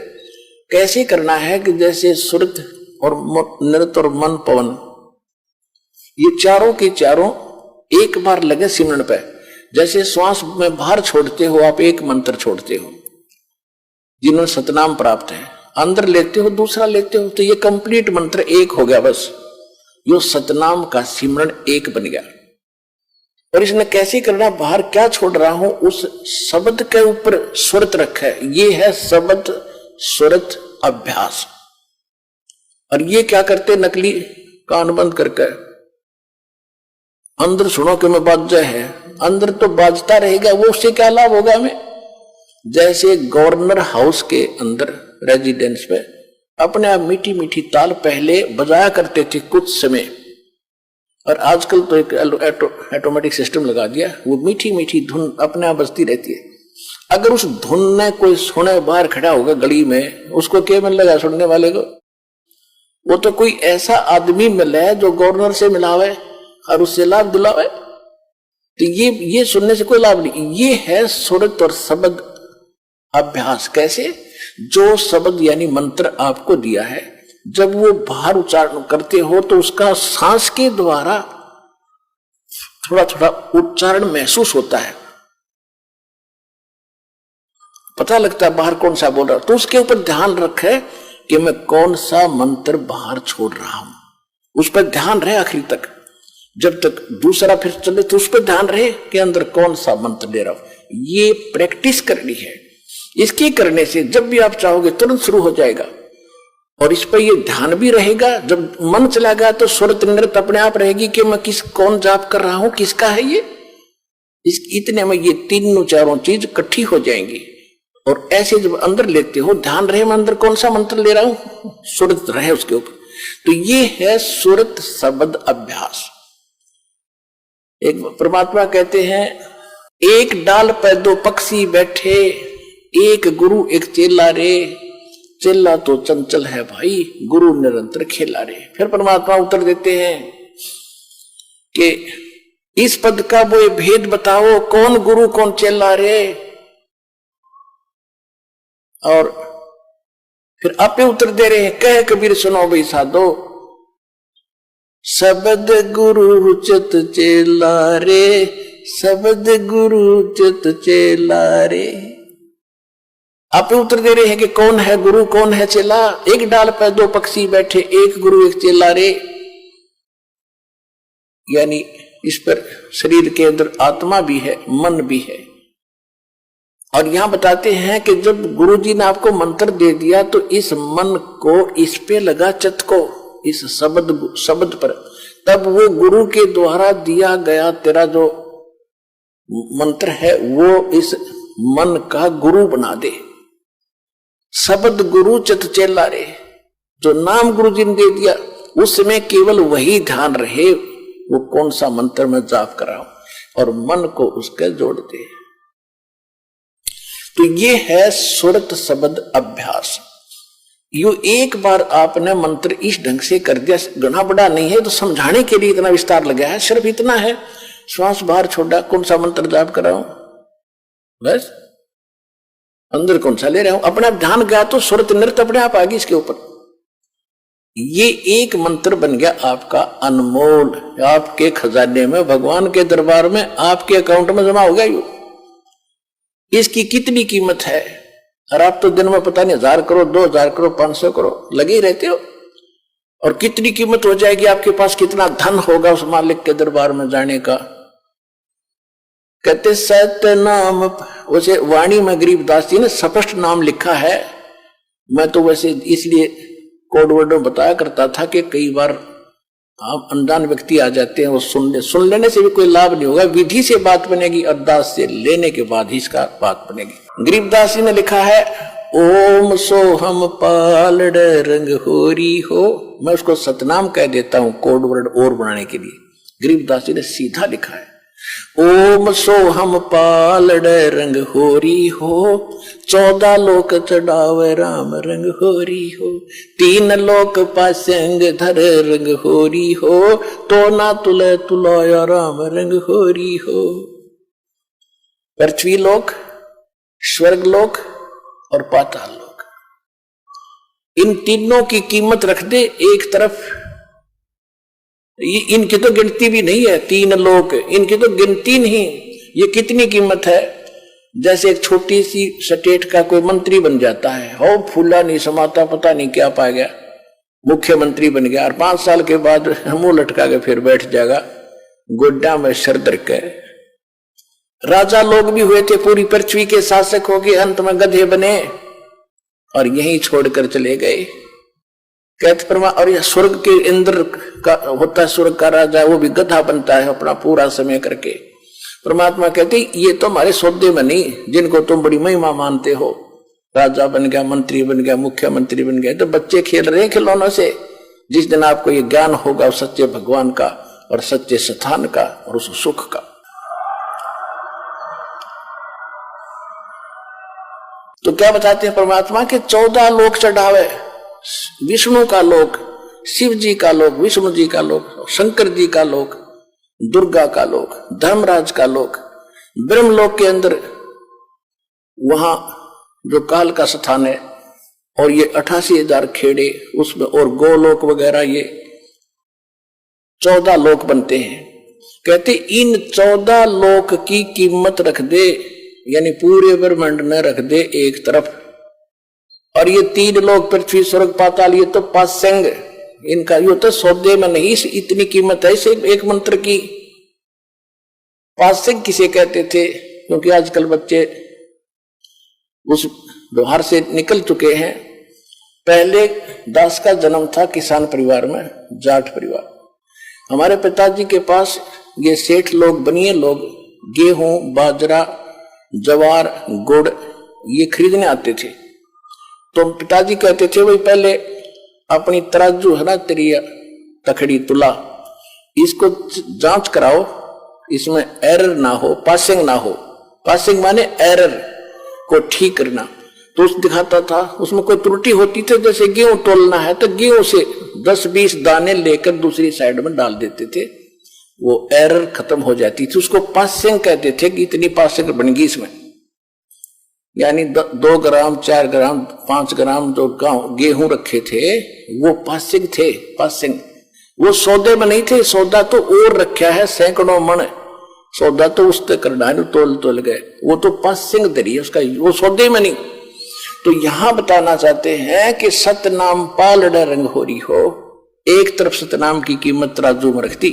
कैसे करना है कि जैसे सुरत और नृत और मन पवन, ये चारों के चारों एक बार लगे सिमरन पे। जैसे श्वास में बाहर छोड़ते हो आप, एक मंत्र छोड़ते हो। जिन्होंने सतनाम प्राप्त है, अंदर लेते हो, दूसरा लेते हो, तो ये कंप्लीट मंत्र एक हो गया बस। यो सतनाम का सिमरन एक बन गया। और इसने कैसे करना, बाहर क्या छोड़ रहा हूं, उस शब्द के ऊपर सुरत रखा है। ये है शब्द सुरत अभ्यास। और ये क्या करते, नकली कान बंद करके अंदर सुनो कि मैं बाजा है, अंदर तो बाजता रहेगा, वो उससे क्या लाभ होगा हमें। जैसे गवर्नर हाउस के अंदर रेजिडेंस में अपने आप मीठी मीठी ताल पहले बजाया करते थे कुछ समय, और आजकल तो एक ऑटोमेटिक सिस्टम लगा दिया, वो मीठी मीठी धुन अपने आप बजती रहती है। अगर उस धुन में कोई सुने बाहर खड़ा होगा गली में, उसको क्या मिल लगा सुनने वाले को, वो तो कोई ऐसा आदमी मिले जो गवर्नर से मिलावे और उससे लाभ दिलावे। तो ये सुनने से कोई लाभ नहीं। ये है सुरत और शब्द अभ्यास। कैसे, जो शब्द यानी मंत्र आपको दिया है, जब वो बाहर उच्चारण करते हो तो उसका सांस के द्वारा थोड़ा थोड़ा उच्चारण महसूस होता है, पता लगता है बाहर कौन सा बोल रहा। तो उसके ऊपर ध्यान रखे कि मैं कौन सा मंत्र बाहर छोड़ रहा हूं, उस पर ध्यान रहे आखिरी तक। जब तक दूसरा फिर चले तो उस पर ध्यान रहे कि अंदर कौन सा मंत्र ले रहा हूं। ये प्रैक्टिस करनी है। इसके करने से जब भी आप चाहोगे तुरंत शुरू हो जाएगा, और इस पर ये ध्यान भी रहेगा। जब मन चला गया तो सुरत नृत अपने आप रहेगी कि मैं कौन जाप कर रहा हूं, किसका है ये। इतने में ये तीनों चारों चीज इकट्ठी हो जाएंगी। और ऐसे जब अंदर लेते हो, ध्यान रहे मैं अंदर कौन सा मंत्र ले रहा हूं, सुरत रहे उसके ऊपर। तो ये है सुरत शब्द अभ्यास। एक परमात्मा कहते हैं, एक डाल पर 2 पक्षी बैठे, एक गुरु एक चेला रे, चेला तो चंचल है भाई, गुरु निरंतर खेला रे। फिर परमात्मा उत्तर देते हैं कि इस पद का वो भेद बताओ, कौन गुरु कौन चेला रे। और फिर आपे उत्तर दे रहे हैं, कह कबीर सुनो भाई साधो, शब्द गुरु चित चेला रे, शब्द गुरु चित चेला रे। आप उत्तर दे रहे हैं कि कौन है गुरु कौन है चेला। एक डाल पर दो पक्षी बैठे, एक गुरु एक चेला रे। यानी इस पर शरीर के अंदर आत्मा भी है, मन भी है। और यहां बताते हैं कि जब गुरुजी ने आपको मंत्र दे दिया तो इस मन को इस पे लगा चित्त को, इस शब्द पर, तब वो गुरु के द्वारा दिया गया तेरा जो मंत्र है वो इस मन का गुरु बना दे। शब्द गुरु चित चेला रे, जो नाम गुरु जी ने दे दिया उसमें केवल वही ध्यान रहे, वो कौन सा मंत्र में जाप कराऊं, और मन को उसके जोड़ दे। तो ये है सुरत शब्द अभ्यास। यो एक बार आपने मंत्र इस ढंग से कर दिया, घना बड़ा नहीं है तो समझाने के लिए इतना विस्तार लगा है, सिर्फ इतना है, श्वास बाहर छोड़ा, कौन सा मंत्र जाप कराऊं, बस अंदर कौन सा ले रहा हूं, अपने आप ध्यान गया तो सुरत नृत्य अपने आप आ गई इसके ऊपर। ये एक मंत्र बन गया आपका अनमोल, आपके खजाने में, भगवान के दरबार में, आपके अकाउंट में जमा हो गया। यू इसकी कितनी कीमत है, और आप तो दिन में पता नहीं 1000 करो, 2000 करो, 500 करो लगे ही रहते हो। और कितनी कीमत हो जाएगी आपके पास, कितना धन होगा उस मालिक के दरबार में जाने का। कहते सत्य नाम, वैसे वाणी में गरीबदास जी ने स्पष्ट नाम लिखा है। मैं तो वैसे इसलिए कोड वर्ड में बताया करता था कि कई बार आप अनजान व्यक्ति आ जाते हैं, वो सुन लेने से भी कोई लाभ नहीं होगा, विधि से बात बनेगी, अरदास से लेने के बाद ही इसका बात बनेगी। गरीबदास जी ने लिखा है, ओम सोहम पालड़ रंग होरी हो। मैं उसको सतनाम कह देता हूं कोड वर्ड और बनाने के लिए। गरीबदास जी ने सीधा लिखा है, ओम सोहम पालड़ रंग होरी हो, 14 लोक चढ़ावे राम रंग होरी हो, 3 लोक पासंग धर रंग होरी हो, तो ना तुले तुलाया राम रंग होरी हो। पृथ्वी लोक, स्वर्ग लोक और पाताल लोक, इन तीनों की कीमत रख दे एक तरफ। इनकी तो गिनती भी नहीं है, 3 लोक, इनकी तो गिनती नहीं। ये कितनी कीमत है, जैसे एक छोटी सी स्टेट का कोई मंत्री बन जाता है, हो फूला नहीं समाता, पता नहीं क्या पा गया, मुख्यमंत्री बन गया, और 5 साल के बाद मुंह लटका के फिर बैठ जाएगा गोड्डा में सर धर के। राजा लोग भी हुए थे, पूरी पृथ्वी के शासक हो गए, अंत में गधे बने और यहीं छोड़कर चले गए। कहते परमा, और यह स्वर्ग के इंद्र का होता है, स्वर्ग का राजा, वो भी गधा बनता है अपना पूरा समय करके। परमात्मा कहते ये तो हमारे सौदे में नहीं, जिनको तुम बड़ी महिमा मानते हो, राजा बन गया, मंत्री बन गया, मुख्यमंत्री बन गया, तो बच्चे खेल रहे हैं खिलौनों से। जिस दिन आपको ये ज्ञान होगा उस सच्चे भगवान का और सच्चे स्थान का और उस सुख का। तो क्या बताते हैं परमात्मा के 14 लोक चढ़ावे, विष्णु का लोक, शिव जी का लोक, विष्णु जी का लोक, शंकर जी का लोक, दुर्गा का लोक, धर्मराज का लोक, ब्रह्मलोक के अंदर वहां जो काल का स्थान है, और ये 88,000 खेड़े उसमें, और गोलोक वगैरह, ये 14 लोक बनते हैं। कहते इन 14 लोक की कीमत रख दे, यानी पूरे ब्रह्मांड में रख दे एक तरफ, और ये 3 लोक पृथ्वी स्वर्ग पाताल, ये तो पासंग, इनका ये तो सौदे में नहीं, इतनी कीमत है इसे एक मंत्र की। पासंग किसे कहते थे, क्योंकि आजकल बच्चे उस व्यवहार से निकल चुके हैं। पहले दास का जन्म था किसान परिवार में, जाट परिवार। हमारे पिताजी के पास ये सेठ लोग, बनिए लोग, गेहूं, बाजरा, जवार, गुड़ ये खरीदने आते थे। तो पिताजी कहते थे भाई पहले अपनी तराजू है ना, तेरी तखड़ी तुला, इसको जांच कराओ, इसमें एरर ना हो, पासिंग ना हो। पासिंग माने एरर को ठीक करना। तो उस दिखाता था, उसमें कोई त्रुटि होती थी, जैसे गेहूं तोलना है तो गेहूं से 10-20 दाने लेकर दूसरी साइड में डाल देते थे, वो एरर खत्म हो जाती थी, उसको पासिंग कहते थे कि इतनी पासिंग बन गई इसमें। यानी 2 ग्राम 4 ग्राम 5 ग्राम जो गेहूं रखे थे वो पासिंग थे, पासिंग। वो सौदे में नहीं थे, सौदा तो और रखा है सैकड़ों मन, सौदा तो उससे करना तोल तोल गए, वो तो पासिंग दरी है उसका, वो सौदे में नहीं। तो यहां बताना चाहते हैं कि सतनाम पालड़ा रंग हो रही हो, एक तरफ सतनाम की कीमत तराजू में रखती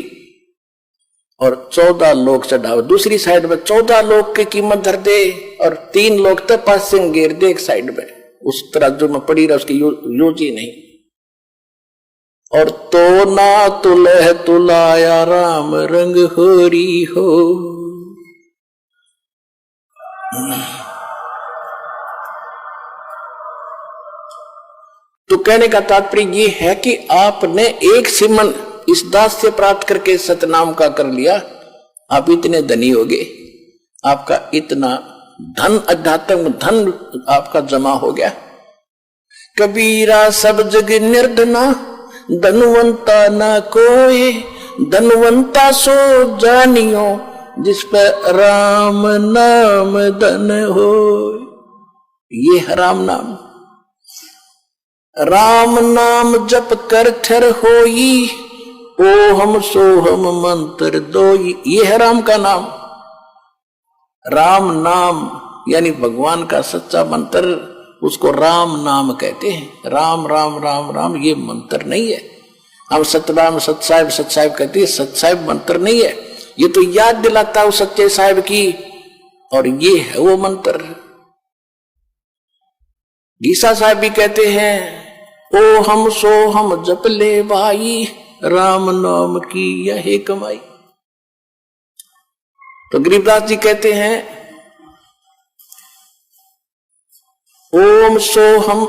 और 14 लोग चढ़ाओ, दूसरी साइड में 14 लोग की कीमत धर दे और 3 लोग तक पासिंग गिर दे एक साइड में, उस तराजू में पड़ी रहा, उसकी यूज ही नहीं। और तो ना तुलह तुलाया राम रंग होरी हो। तो कहने का तात्पर्य ये है कि आपने एक सिमन इस दास से प्राप्त करके सतनाम का कर लिया, आप इतने धनी हो गए, आपका इतना धन, अध्यात्म धन आपका जमा हो गया। कबीरा सब जग निर्धना, धनवंता ना कोई, धनवंता सो जानियो, जिस पर राम नाम धन हो। ये है राम नाम। राम नाम जप कर ठर होई, ओहम सोहम मंत्र दोई। ये है राम का नाम। राम नाम यानी भगवान का सच्चा मंत्र, उसको राम नाम कहते हैं। राम राम राम राम ये मंत्र नहीं है। हम सतनाम सतसाहिब सतसाहिब कहते हैं, सतसाहिब मंत्र नहीं है, ये तो याद दिलाता है सच्चे साहिब की, और ये है वो मंत्र। गीसा साहब भी कहते हैं, ओ हम सो हम जप ले भाई, राम नाम की यही कमाई। तो गरीबदास जी कहते हैं, ओम सो हम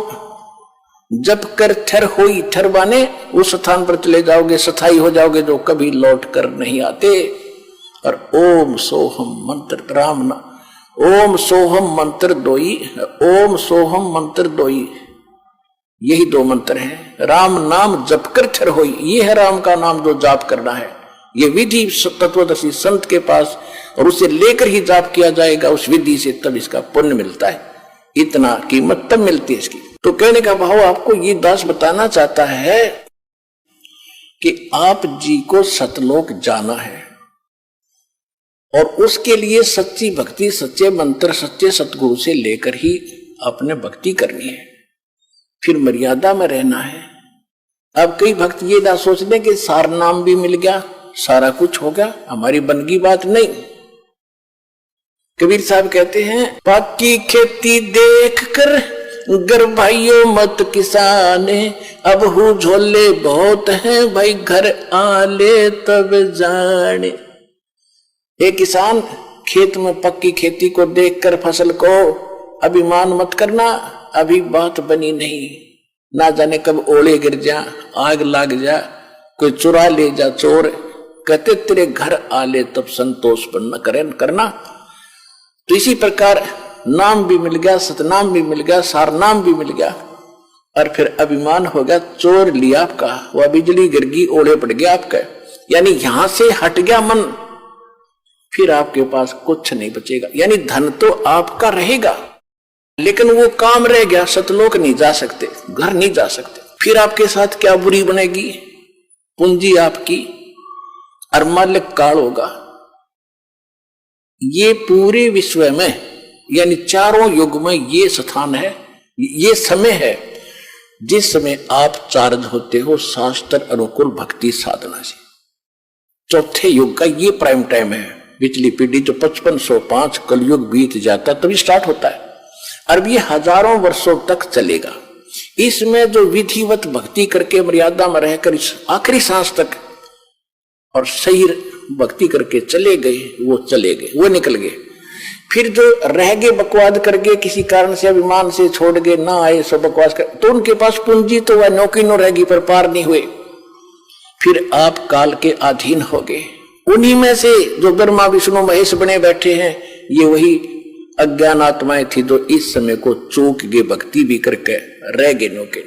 जप कर ठर होई, ठर बाने उस स्थान पर चले जाओगे, स्थाई हो जाओगे जो कभी लौट कर नहीं आते। और ओम सोहम मंत्र राम ना, ओम सोहम मंत्र दोई, ओम सोहम मंत्र दोई, यही 2 मंत्र हैं। राम नाम जप कर ठर होई, ये है राम का नाम जो जाप करना है। ये विधि तत्वदर्शी संत के पास, और उसे लेकर ही जाप किया जाएगा उस विधि से, तब इसका पुण्य मिलता है। इतना कीमत तब मिलती है इसकी। तो कहने का भाव आपको ये दास बताना चाहता है कि आप जी को सतलोक जाना है, और उसके लिए सच्ची भक्ति, सच्चे मंत्र, सच्चे सतगुरु से लेकर ही अपने भक्ति करनी है, फिर मर्यादा में रहना है। अब कई भक्त ये ना सोच लें कि सार नाम भी मिल गया, सारा कुछ हो गया, हमारी बनगी बात नहीं। कबीर साहब कहते हैं, पाकी खेती देख कर गर भाइयों मत किसाने, अब हूँ झोले बहुत हैं भाई घर आले तब जाने। एक किसान खेत में पक्की खेती को देखकर फसल को अभिमान मत करना, अभी बात बनी नहीं, ना जाने कब ओले गिर जा, आग लग जा, कोई चुरा ले जा चोर, कहते तेरे घर आले तब संतोष न करें करना। तो इसी प्रकार नाम भी मिल गया, सतनाम भी मिल गया, सार नाम भी मिल गया, और फिर अभिमान हो गया, चोर लिया आपका, वह बिजली गिर गई, ओले पड़ गया आपका, यानी यहां से हट गया मन, फिर आपके पास कुछ नहीं बचेगा। यानी धन तो आपका रहेगा, लेकिन वो काम रह गया, सतलोक नहीं जा सकते, घर नहीं जा सकते। फिर आपके साथ क्या बुरी बनेगी, पूंजी आपकी और मालिक काल होगा। ये पूरे विश्व में यानी चारों युग में ये स्थान है, ये समय है जिस समय आप चार्ज होते हो शास्त्र अनुकूल भक्ति साधना से। चौथे युग का ये प्राइम टाइम है। पिछली पीढ़ी जो 5505 कलयुग बीत जाता तभी स्टार्ट होता है, अब ये हजारों वर्षों तक चलेगा। इसमें जो विधिवत भक्ति करके मर्यादा में रहकर इस आखिरी सांस तक और सही भक्ति करके चले गए, वो चले गए, वो निकल गए। फिर जो रह गए बकवाद करके, किसी कारण से अभिमान से छोड़ गए, ना आए सब बकवास कर, तो उनके पास पूंजी तो वह नौकी नो रहेगी पर पार नहीं हुए। फिर आप काल के अधीन हो गए। उन्हीं में से जो ब्रह्मा विष्णु महेश बने बैठे हैं, ये वही अज्ञान आत्माएं थी जो इस समय को चूक गए, भक्ति भी करके रह गए नौके।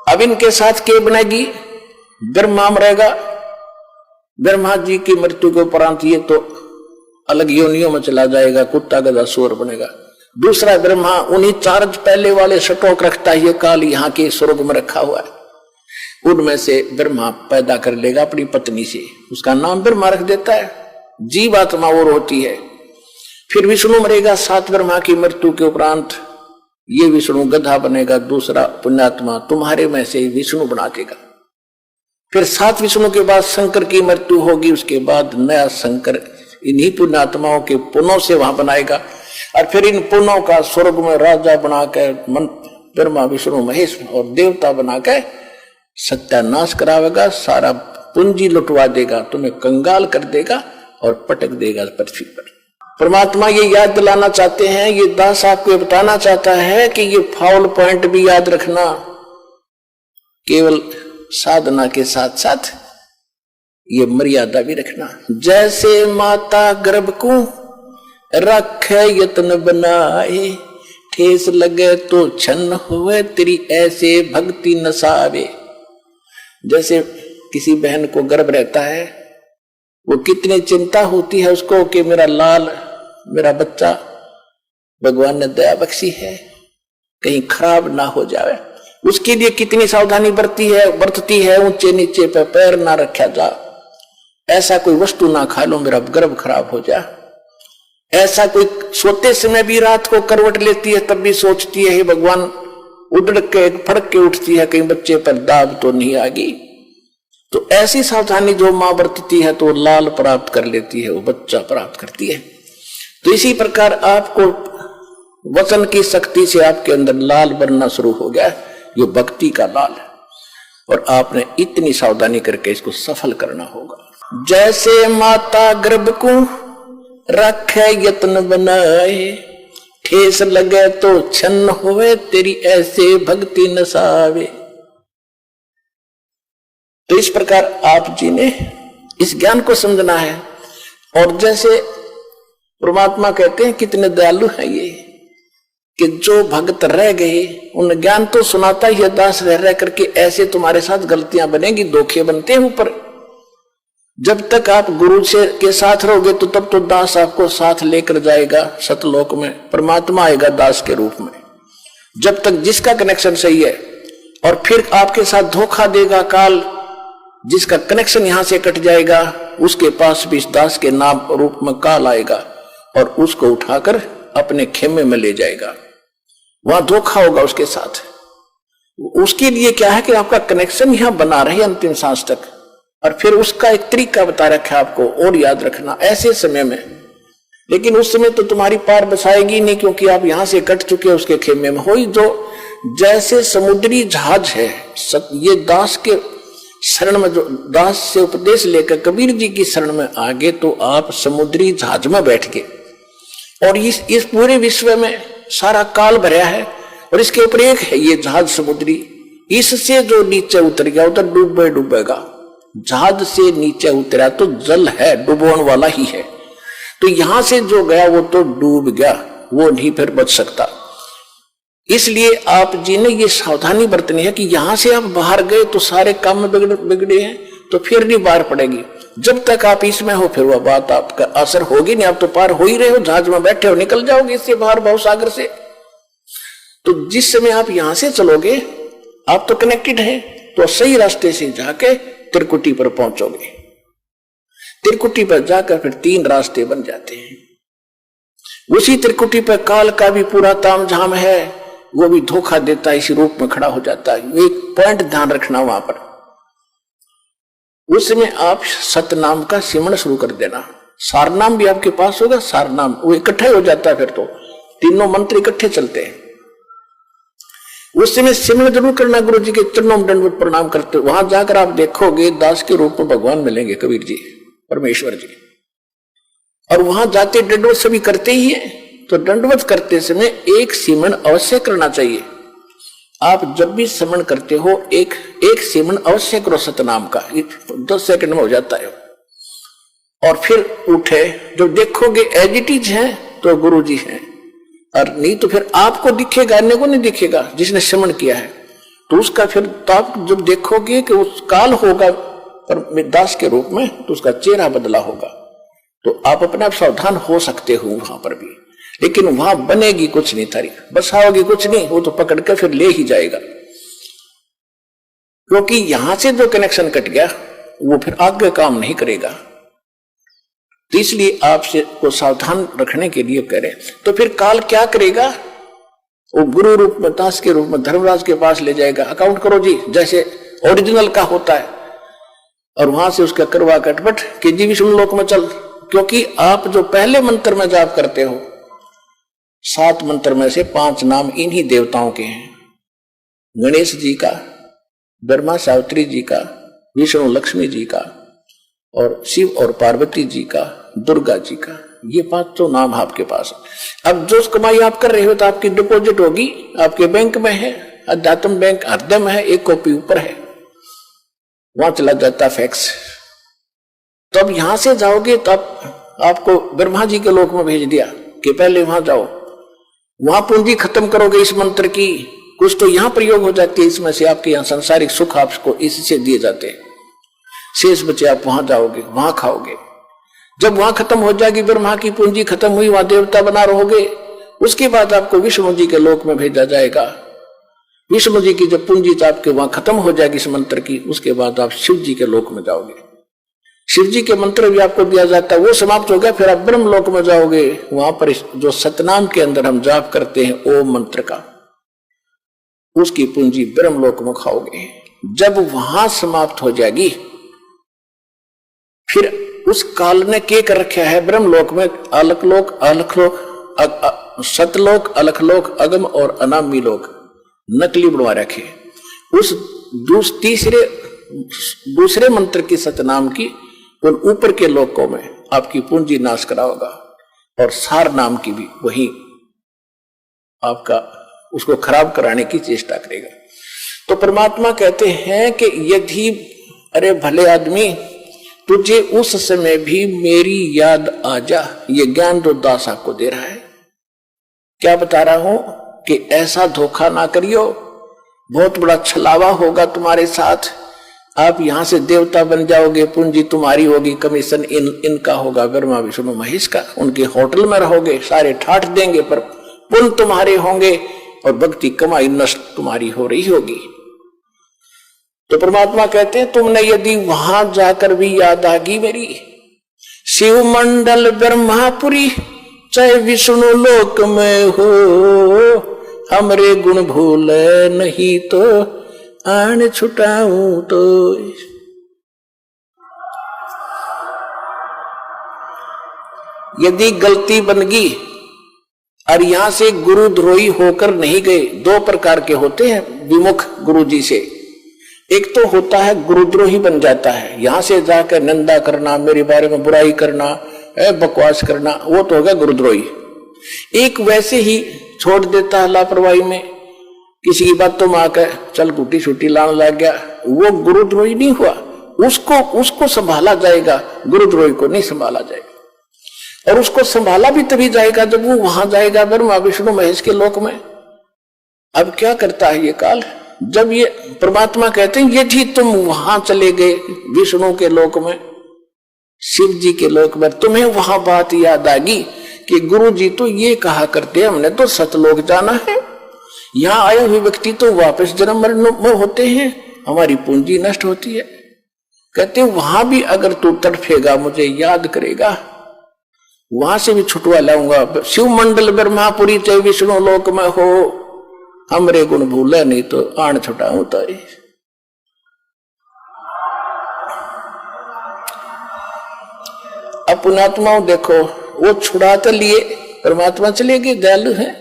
अब इनके साथ क्या बनेगी, ब्रह्मा रहेगा। ब्रह्मा जी की मृत्यु के उपरांत ये तो अलग योनियों में चला जाएगा, कुत्ता गधा सूअर बनेगा। दूसरा ब्रह्मा उन्हीं चार्ज पहले वाले स्टॉक रखता है, ये काल यहाँ के स्वर्ग में रखा हुआ है, उनमें से ब्रह्मा पैदा कर लेगा अपनी पत्नी से, उसका नाम ब्रह्मा रख देता है, जीव आत्मा और होती है। फिर विष्णु मरेगा 7 ब्रह्मा की मृत्यु के उपरांत, ये विष्णु गधा बनेगा, दूसरा पुण्यात्मा तुम्हारे में से विष्णु बना देगा। फिर 7 विष्णु के बाद शंकर की मृत्यु होगी, उसके बाद नया शंकर इन्हीं पुण्यात्माओं के पुनों से वहां बनाएगा, और फिर इन पुनों का स्वर्ग में राजा बनाकर ब्रह्मा विष्णु महेश और देवता बनाकर सत्यानाश करावेगा, सारा पूंजी लुटवा देगा, तुम्हें कंगाल कर देगा और पटक देगा पृथ्वी पर। परमात्मा ये याद दिलाना चाहते हैं, ये दास आपको बताना चाहता है कि ये फाउल पॉइंट भी याद रखना, केवल साधना के साथ साथ ये मर्यादा भी रखना। जैसे माता गर्भ को रखे यत्न बनाए, ठेस लगे तो छन्न हुए तेरी ऐसे भक्ति नसावे। जैसे किसी बहन को गर्भ रहता है, वो कितनी चिंता होती है उसको कि मेरा लाल, मेरा बच्चा भगवान ने दया बख्शी है, कहीं खराब ना हो जाए, उसके लिए कितनी सावधानी बरतती है। ऊंचे नीचे पे पैर ना रखा जा, ऐसा कोई वस्तु ना खा लो मेरा गर्भ खराब हो जाए। ऐसा कोई सोते समय भी रात को करवट लेती है, तब भी सोचती है हे भगवान, उड़ के फड़क के उठती है कहीं बच्चे पर दाब तो नहीं आ गई। तो ऐसी सावधानी जो मां बरतती है तो लाल प्राप्त कर लेती है, वो बच्चा प्राप्त करती है। तो इसी प्रकार आपको वचन की शक्ति से आपके अंदर लाल बनना शुरू हो गया, ये भक्ति का लाल है, और आपने इतनी सावधानी करके इसको सफल करना होगा। जैसे माता गर्भ को रखे यत्न बनाए, ठेस लगे तो छन्न होवे तेरी ऐसे भक्ति नसावे। तो इस प्रकार आप जी ने इस ज्ञान को समझना है। और जैसे परमात्मा कहते हैं कितने दयालु हैं ये, कि जो भक्त रह गए उन ज्ञान तो सुनाता ही दास रह करके, ऐसे तुम्हारे साथ गलतियां बनेगी, धोखे बनते हैं ऊपर। जब तक आप गुरु से के साथ रहोगे तो तब तो दास आपको साथ लेकर जाएगा सतलोक में, परमात्मा आएगा दास के रूप में, जब तक जिसका कनेक्शन सही है। और फिर आपके साथ धोखा देगा काल, जिसका कनेक्शन यहां से कट जाएगा, उसके पास भी इस दास के नाम रूप में काल आएगा और उसको उठाकर अपने खेमे में ले जाएगा, वहां धोखा होगा उसके साथ। उसके लिए क्या है कि आपका कनेक्शन यहां बना रहे अंतिम सांस तक। और फिर उसका एक तरीका बता रखा है आपको, और याद रखना ऐसे समय में। लेकिन उस समय तो तुम्हारी पार बसाएगी नहीं, क्योंकि आप यहां से कट चुके हो उसके खेमे में। हो जो जैसे समुद्री जहाज है, ये दास के शरण में, जो दास से उपदेश लेकर कबीर जी की शरण में आ गए, तो आप समुद्री जहाज में बैठ गए, और इस पूरे विश्व में सारा काल भरा है, और इसके ऊपर एक है ये जहाज समुद्री। इससे जो नीचे उतर गया उधर डूबेगा। जहाज से नीचे उतरा तो जल है, डुबोने वाला ही है। तो यहां से जो गया वो तो डूब गया, वो नहीं फिर बच सकता। इसलिए आप जी ने ये सावधानी बरतनी है कि यहां से आप बाहर गए तो सारे काम बिगड़े हैं, तो फिर नहीं बाहर पड़ेगी। जब तक आप इसमें हो फिर वह बात आपका असर होगी नहीं, आप तो पार हो ही रहे हो, जहाज में बैठे हो, निकल जाओगे इससे बाहर भव सागर से। तो जिस समय आप यहां से चलोगे, आप तो कनेक्टेड है, तो सही रास्ते से जाके त्रिकुटी पर पहुंचोगे। त्रिकुटी पर जाकर फिर 3 रास्ते बन जाते हैं। उसी त्रिकुटी पर काल का भी पूरा तामझाम है, वो भी धोखा देता है, इसी रूप में खड़ा हो जाता है। एक पॉइंट ध्यान रखना वहां पर, उसमें आप सतनाम का सिमरण शुरू कर देना। सारनाम भी आपके पास होगा, सारनाम वो इकट्ठा हो जाता है, फिर तो तीनों मंत्र इकट्ठे चलते हैं। उस समय सिमरण जरूर करना, गुरु जी के चरणों में दंडवत प्रणाम करते। वहां जाकर आप देखोगे दास के रूप में भगवान मिलेंगे, कबीर जी, परमेश्वर जी। और वहां जाते दंडवत सभी करते ही है, तो दंडवत करते समय एक सिमरण अवश्य करना चाहिए। आप जब भी सिमरण करते हो एक सिमरण अवश्य करो सतनाम का, 10 सेकंड में हो जाता है। और फिर उठे, जब देखोगे एज इट इज है तो गुरु जी हैं, और नहीं तो फिर आपको दिखेगा, अन्य को नहीं दिखेगा जिसने सिमरण किया है। तो उसका फिर तो आप जब देखोगे कि उस काल होगा पर दास के रूप में, तो उसका चेहरा बदला होगा। तो आप अपने आप सावधान हो सकते हो वहां पर भी, लेकिन वहां बनेगी कुछ नहीं थारी, बसाओगी कुछ नहीं, वो तो पकड़ के फिर ले ही जाएगा, क्योंकि यहां से जो कनेक्शन कट गया वो फिर आगे काम नहीं करेगा। तो इसलिए आपसे को सावधान रखने के लिए करें। तो फिर काल क्या करेगा, वो गुरु रूप में, दास के रूप में धर्मराज के पास ले जाएगा, अकाउंट करो जी जैसे ओरिजिनल का होता है, और वहां से उसका करवा कटपट कि जी विष्णु लोक में चल। क्योंकि आप जो पहले मंत्र में जाप करते हो, 7 मंत्र में से 5 नाम इन्हीं देवताओं के हैं, गणेश जी का, ब्रह्मा सावित्री जी का, विष्णु लक्ष्मी जी का, और शिव और पार्वती जी का, दुर्गा जी का, ये 5 नाम आपके पास है। अब जो कमाई आप कर रहे हो तो आपकी डिपॉजिट होगी, आपके बैंक में है, अध्यात्म बैंक हृदय में है, एक कॉपी ऊपर है, वहां चला जाता फैक्स। तो अब यहां से जाओगे तो आपको ब्रह्मा जी के लोक में भेज दिया कि पहले वहां जाओ, वहां पूंजी खत्म करोगे इस मंत्र की, कुछ तो यहां प्रयोग हो जाती है, इसमें से आपके यहां सांसारिक सुख आपको इससे दिए जाते हैं, शेष बचे आप वहां जाओगे, वहां खाओगे। जब वहां खत्म हो जाएगी, ब्रह्मा की पूंजी खत्म हुई, वहां देवता बना रहोगे, उसके बाद आपको विष्णु जी के लोक में भेजा जाएगा। विष्णु जी की जब पूंजी आपके वहां खत्म हो जाएगी इस मंत्र की, उसके बाद आप शिव जी के लोक में जाओगे, शिव जी के मंत्र भी आपको दिया जाता है, वो समाप्त हो गया, फिर आप ब्रह्म लोक में जाओगे, वहां पर जो सतनाम के अंदर हम जाप करते हैं ओम मंत्र का, उसकी पूंजी ब्रह्म लोक में खाओगे। जब वहां समाप्त हो जाएगी, फिर उस काल ने क्या कर रखा है ब्रह्म लोक में, अलखलोक, सतलोक, अलखलोक, अगम और अनामी लोक नकली बनवा रखे। उस दूसरे मंत्र की सतनाम की उन ऊपर के लोकों में आपकी पूंजी नाश कराओगा, और सार नाम की भी वही आपका उसको खराब कराने की चेष्टा करेगा। तो परमात्मा कहते हैं कि यदि अरे भले आदमी तुझे उस समय भी मेरी याद आ जा, ये ज्ञान तो दास आपको दे रहा है। क्या बता रहा हूं कि ऐसा धोखा ना करियो, बहुत बड़ा छलावा होगा तुम्हारे साथ, आप यहां से देवता बन जाओगे, पूंजी तुम्हारी होगी, कमीशन इनका होगा, ब्रह्मा विष्णु महेश का, उनके होटल में रहोगे, सारे ठाठ देंगे, पर पुण्य तुम्हारे होंगे और भक्ति कमाई नष्ट तुम्हारी हो रही होगी। तो परमात्मा कहते हैं तुमने यदि वहां जाकर भी याद आगी मेरी, शिव मंडल ब्रह्मापुरी चाहे विष्णु लोक में हो, हमरे गुण भूल नहीं तो आन छुटाऊं तो। यदि गलती बन गई और यहां से गुरुद्रोही होकर नहीं गए, 2 प्रकार के होते हैं विमुख गुरु जी से। एक तो होता है गुरुद्रोही बन जाता है, यहां से जाकर निंदा करना, मेरे बारे में बुराई करना, बकवास करना, वो तो होगा गुरुद्रोही। एक वैसे ही छोड़ देता है लापरवाही में, किसी की बातों में आकर चल टूटी छुट्टी लाने लग गया, वो गुरुद्रोही नहीं हुआ, उसको संभाला जाएगा, गुरुद्रोही को नहीं संभाला जाएगा। और उसको संभाला भी तभी जाएगा जब वो वहां जाएगा ब्रह्मा विष्णु महेश के लोक में। अब क्या करता है ये काल, जब ये परमात्मा कहते हैं यदि तुम वहां चले गए विष्णु के लोक में, शिव जी के लोक में, तुम्हें वहां बात याद आएगी कि गुरु जी तो ये कहा करते हैं हमने तो सतलोक जाना है, यहाँ आए हुए व्यक्ति तो वापस जन्म मरण में होते हैं, हमारी पूंजी नष्ट होती है। कहते हैं वहां भी अगर तू तड़फेगा, मुझे याद करेगा, वहां से भी छुटवा लाऊंगा। शिव मंडल ब्रह्मापुरी चाहे विष्णु लोक में हो, हमरे गुण भूले नहीं तो आन छुटाऊं तारी। अब पुण्यात्माओं देखो, वो छुड़ा तो लिए, परमात्मा चले गए, दयालु हैं,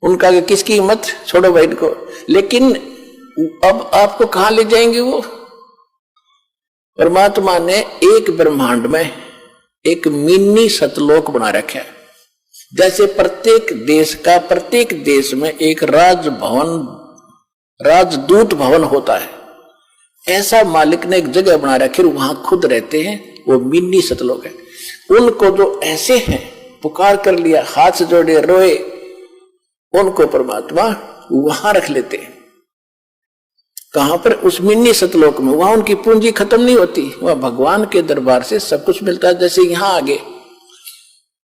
उनका किसकी हिम्मत, छोड़ो भाई को। लेकिन अब आपको कहां ले जाएंगे वो? परमात्मा ने एक ब्रह्मांड में एक मिनी सतलोक बना रखा है। जैसे प्रत्येक देश में एक राजभवन, राजदूत भवन होता है, ऐसा मालिक ने एक जगह बना रखी, वहां खुद रहते हैं, वो मिनी सतलोक है। उनको जो ऐसे हैं पुकार कर लिया, हाथ जोड़े रोए, उनको परमात्मा वहां रख लेते हैं। कहां पर? उस मिनी सतलोक में। वहां उनकी पूंजी खत्म नहीं होती, वहां भगवान के दरबार से सब कुछ मिलता है। जैसे यहां आगे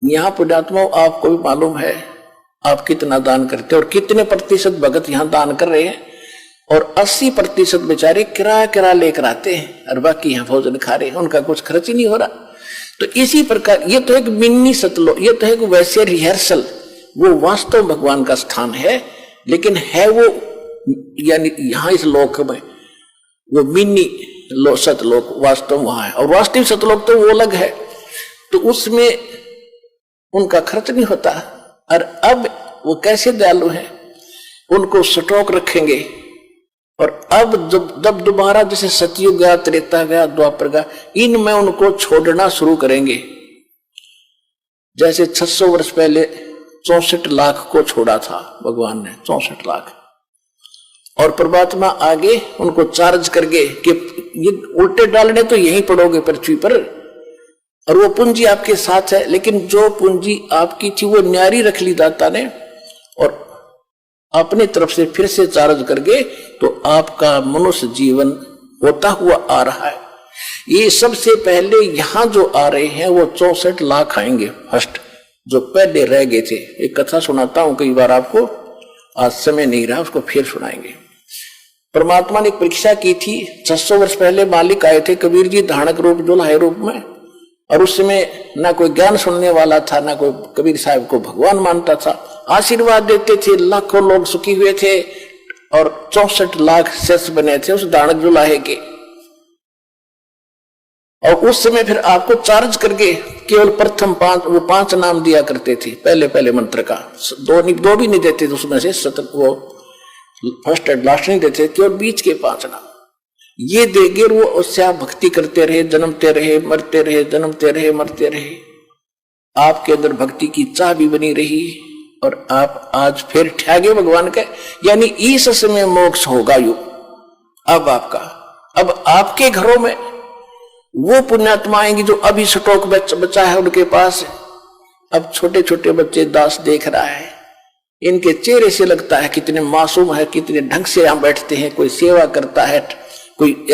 यहाँ पुण्यात्मा आपको भी मालूम है आप कितना दान करते हैं और कितने प्रतिशत भगत यहाँ दान कर रहे हैं, और 80% बेचारे किराया लेकर आते हैं और बाकी यहाँ भोजन खा रहे हैं, उनका कुछ खर्च ही नहीं हो रहा। तो इसी प्रकार ये तो एक मिनी सतलोक, ये तो एक वैसे रिहर्सल, वो वास्तव भगवान का स्थान है, लेकिन है वो यानी यहाँ इस लोक में वो मिनी सतलोक वास्तव वहां है, और वास्तविक सतलोक तो वो अलग है। तो उसमें उनका खर्च नहीं होता। और अब वो कैसे दयालु हैं, उनको स्टॉक रखेंगे, और अब जब दोबारा जैसे सतयुग गया, त्रेता गया, द्वापर गया, इनमें उनको छोड़ना शुरू करेंगे। जैसे 600 वर्ष पहले 64 लाख को छोड़ा था भगवान ने, 64 लाख, और परमात्मा आगे उनको चार्ज करके कि ये उल्टे डालने तो यहीं पड़ोगे पृथ्वी पर, और वो पूंजी आपके साथ है, लेकिन जो पूंजी आपकी थी वो न्यारी रख ली दाता ने, और अपनी तरफ से फिर से चार्ज करके तो आपका मनुष्य जीवन होता हुआ आ रहा है। ये सबसे पहले यहां जो आ रहे हैं वो 64 लाख आएंगे फर्स्ट, जो पहले रह गए थे। एक कथा सुनाता हूं कई बार आपको, आज समय नहीं रहा, उसको फिर सुनाएंगे। परमात्मा ने एक परीक्षा की थी। 600 वर्ष पहले मालिक आए थे कबीर जी धानक रूप जोलाहे रूप में, और उस समय ना कोई ज्ञान सुनने वाला था, ना कोई कबीर साहब को भगवान मानता था। आशीर्वाद देते थे, लाखों लोग सुखी हुए थे, और 64 लाख शिष्य बने थे उस धानक जोलाहे के। और उस समय फिर आपको चार्ज करके केवल प्रथम 5 नाम दिया करते थे, पहले मंत्र का, दो भी नहीं देते थे उसमें से, वो फर्स्ट एंड लास्ट नहीं देते, केवल बीच के 5 नाम ये देगे। वो उससे आप भक्ति करते रहे, जन्मते रहे, मरते रहे, जन्मते रहे, मरते रहे, आपके अंदर भक्ति की चाह भी बनी रही, और आप आज फिर ठहगे भगवान के, यानी इस समय मोक्ष होगा यू। अब आपके घरों में वो पुण्यात्मा आएंगी जो अभी स्टॉक बचा है उनके पास। अब छोटे छोटे बच्चे दास देख रहा है, इनके चेहरे से लगता है कितने मासूम है, कितने ढंग से यहां बैठते हैं, कोई सेवा करता है, कोई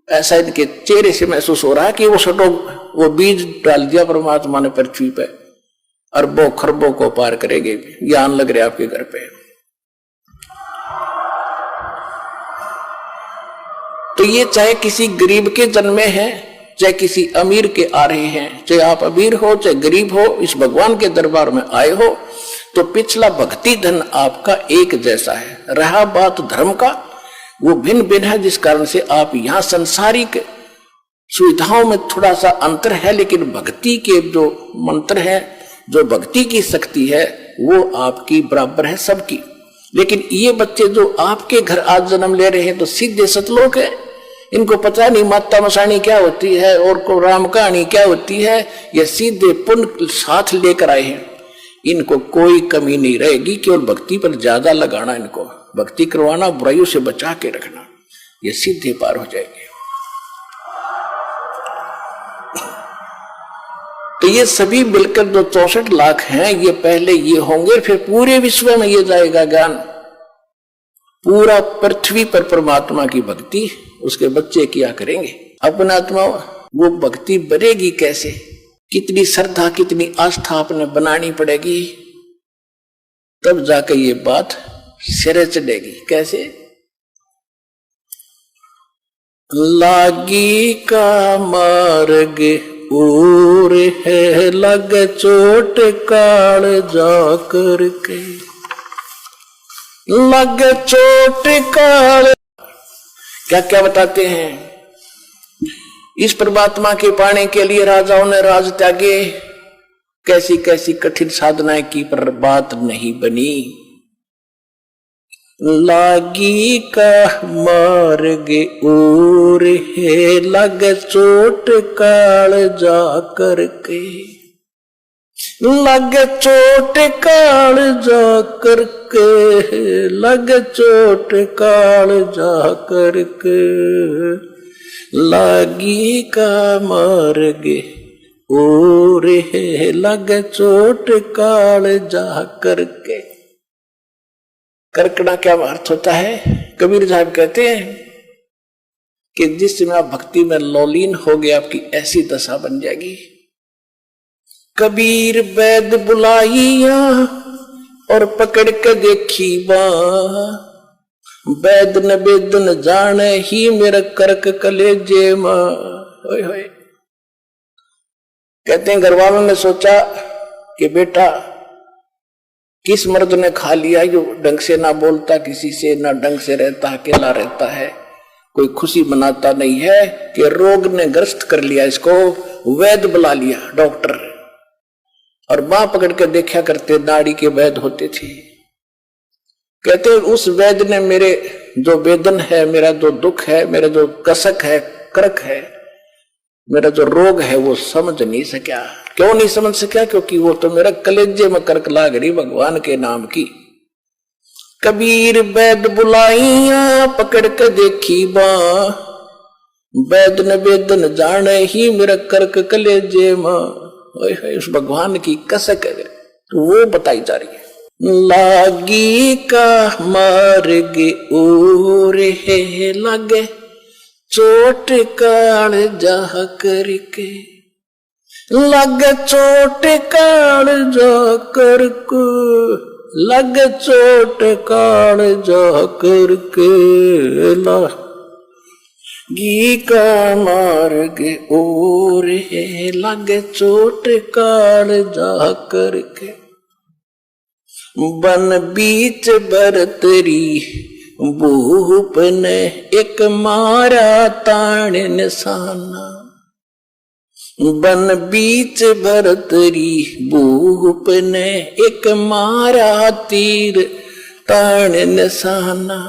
ऐसा इनके चेहरे से महसूस हो रहा है कि वो बीज डाल दिया परमात्मा ने पृथ्वी पे, अरबों खरबों को पार करेंगे। ज्ञान लग रहा है आपके घर पे। तो ये चाहे किसी गरीब के जन्मे हैं, चाहे किसी अमीर के आ रहे हैं, चाहे आप अमीर हो चाहे गरीब हो, इस भगवान के दरबार में आए हो, तो पिछला भक्ति धन आपका एक जैसा है। रहा बात धर्म का, वो भिन्न भिन्न है, जिस कारण से आप यहाँ संसारिक सुविधाओं में थोड़ा सा अंतर है, लेकिन भक्ति के जो मंत्र है, जो भक्ति की शक्ति है, वो आपकी बराबर है सबकी। लेकिन ये बच्चे जो आपके घर आज जन्म ले रहे हैं तो सीधे सतलोक है, इनको पता नहीं माता मसाणी क्या होती है और को राम कहानी क्या होती है, ये सीधे पुण्य साथ लेकर आए हैं। इनको कोई कमी नहीं रहेगी, केवल भक्ति पर ज्यादा लगाना, इनको भक्ति करवाना, बुराइयों से बचा के रखना, ये सीधे पार हो जाएंगे। तो ये सभी मिलकर जो 64 लाख हैं, ये पहले ये होंगे, फिर पूरे विश्व में ये जाएगा ज्ञान, पूरा पृथ्वी पर परमात्मा की भक्ति उसके बच्चे किया करेंगे। अपना आत्मा वो भक्ति बनेगी कैसे, कितनी श्रद्धा कितनी आस्था अपने बनानी पड़ेगी, तब जाकर ये बात सिरे चढ़ेगी। कैसे? लागी का मार्ग और है लग चोट काल जा करके, लग चोट काल। क्या क्या बताते हैं, इस परमात्मा के पाने के लिए राजाओं ने राज त्यागे, कैसी कैसी कठिन साधनाएं की, पर बात नहीं बनी। लागी का मार्ग और है लग चोट काल जा करके, लग चोट काल जा करके, लग चोट काल जा करके, लागी का मार्ग और है लग चोट काल जा करके। करकड़ा क्या अर्थ होता है? कबीर साहब कहते हैं कि जिस समय आप भक्ति में लौलीन हो गए, आपकी ऐसी दशा बन जाएगी कबीर वैद बुलाइया और पकड़ के देखी बा, वैद न वेद न जाने ही मेरा करक कलेजे मां। होय होय। कहते हैं घर वालों ने सोचा कि बेटा किस मर्द ने खा लिया, यो ढंग से ना बोलता किसी से, ना ढंग से रहता, अकेला रहता है, कोई खुशी मनाता नहीं है, कि रोग ने ग्रस्त कर लिया इसको। वैद बुला लिया डॉक्टर, और बांह पकड़ के देखा करते, नाड़ी के वैद होते थे। कहते उस वैद ने मेरे जो वेदन है, मेरा जो दुख है, मेरा जो कसक है, करक है, मेरा जो रोग है, वो समझ नहीं सका। क्यों नहीं समझ सका? क्योंकि वो तो मेरा कलेजे में करक लाग रही भगवान के नाम की। कबीर वैद बुलाइया पकड़ के देखी बा, वैद न वेद न जाने ही मेरा करक कलेजे मां। उस भगवान की कसक है तो वो बताई जा रही है। लागी का मार्ग और है लगे, चोट काल जा करके, लग चोट काल जा करके, लग चोट काल जा करके, लागी का मार्ग और है लग चोट काल जा करके, बन बीच बरतरी भूप ने एक मारा ताण निशाना, बन बीच भरतरी भूप ने एक मारा तीर ताण निशाना।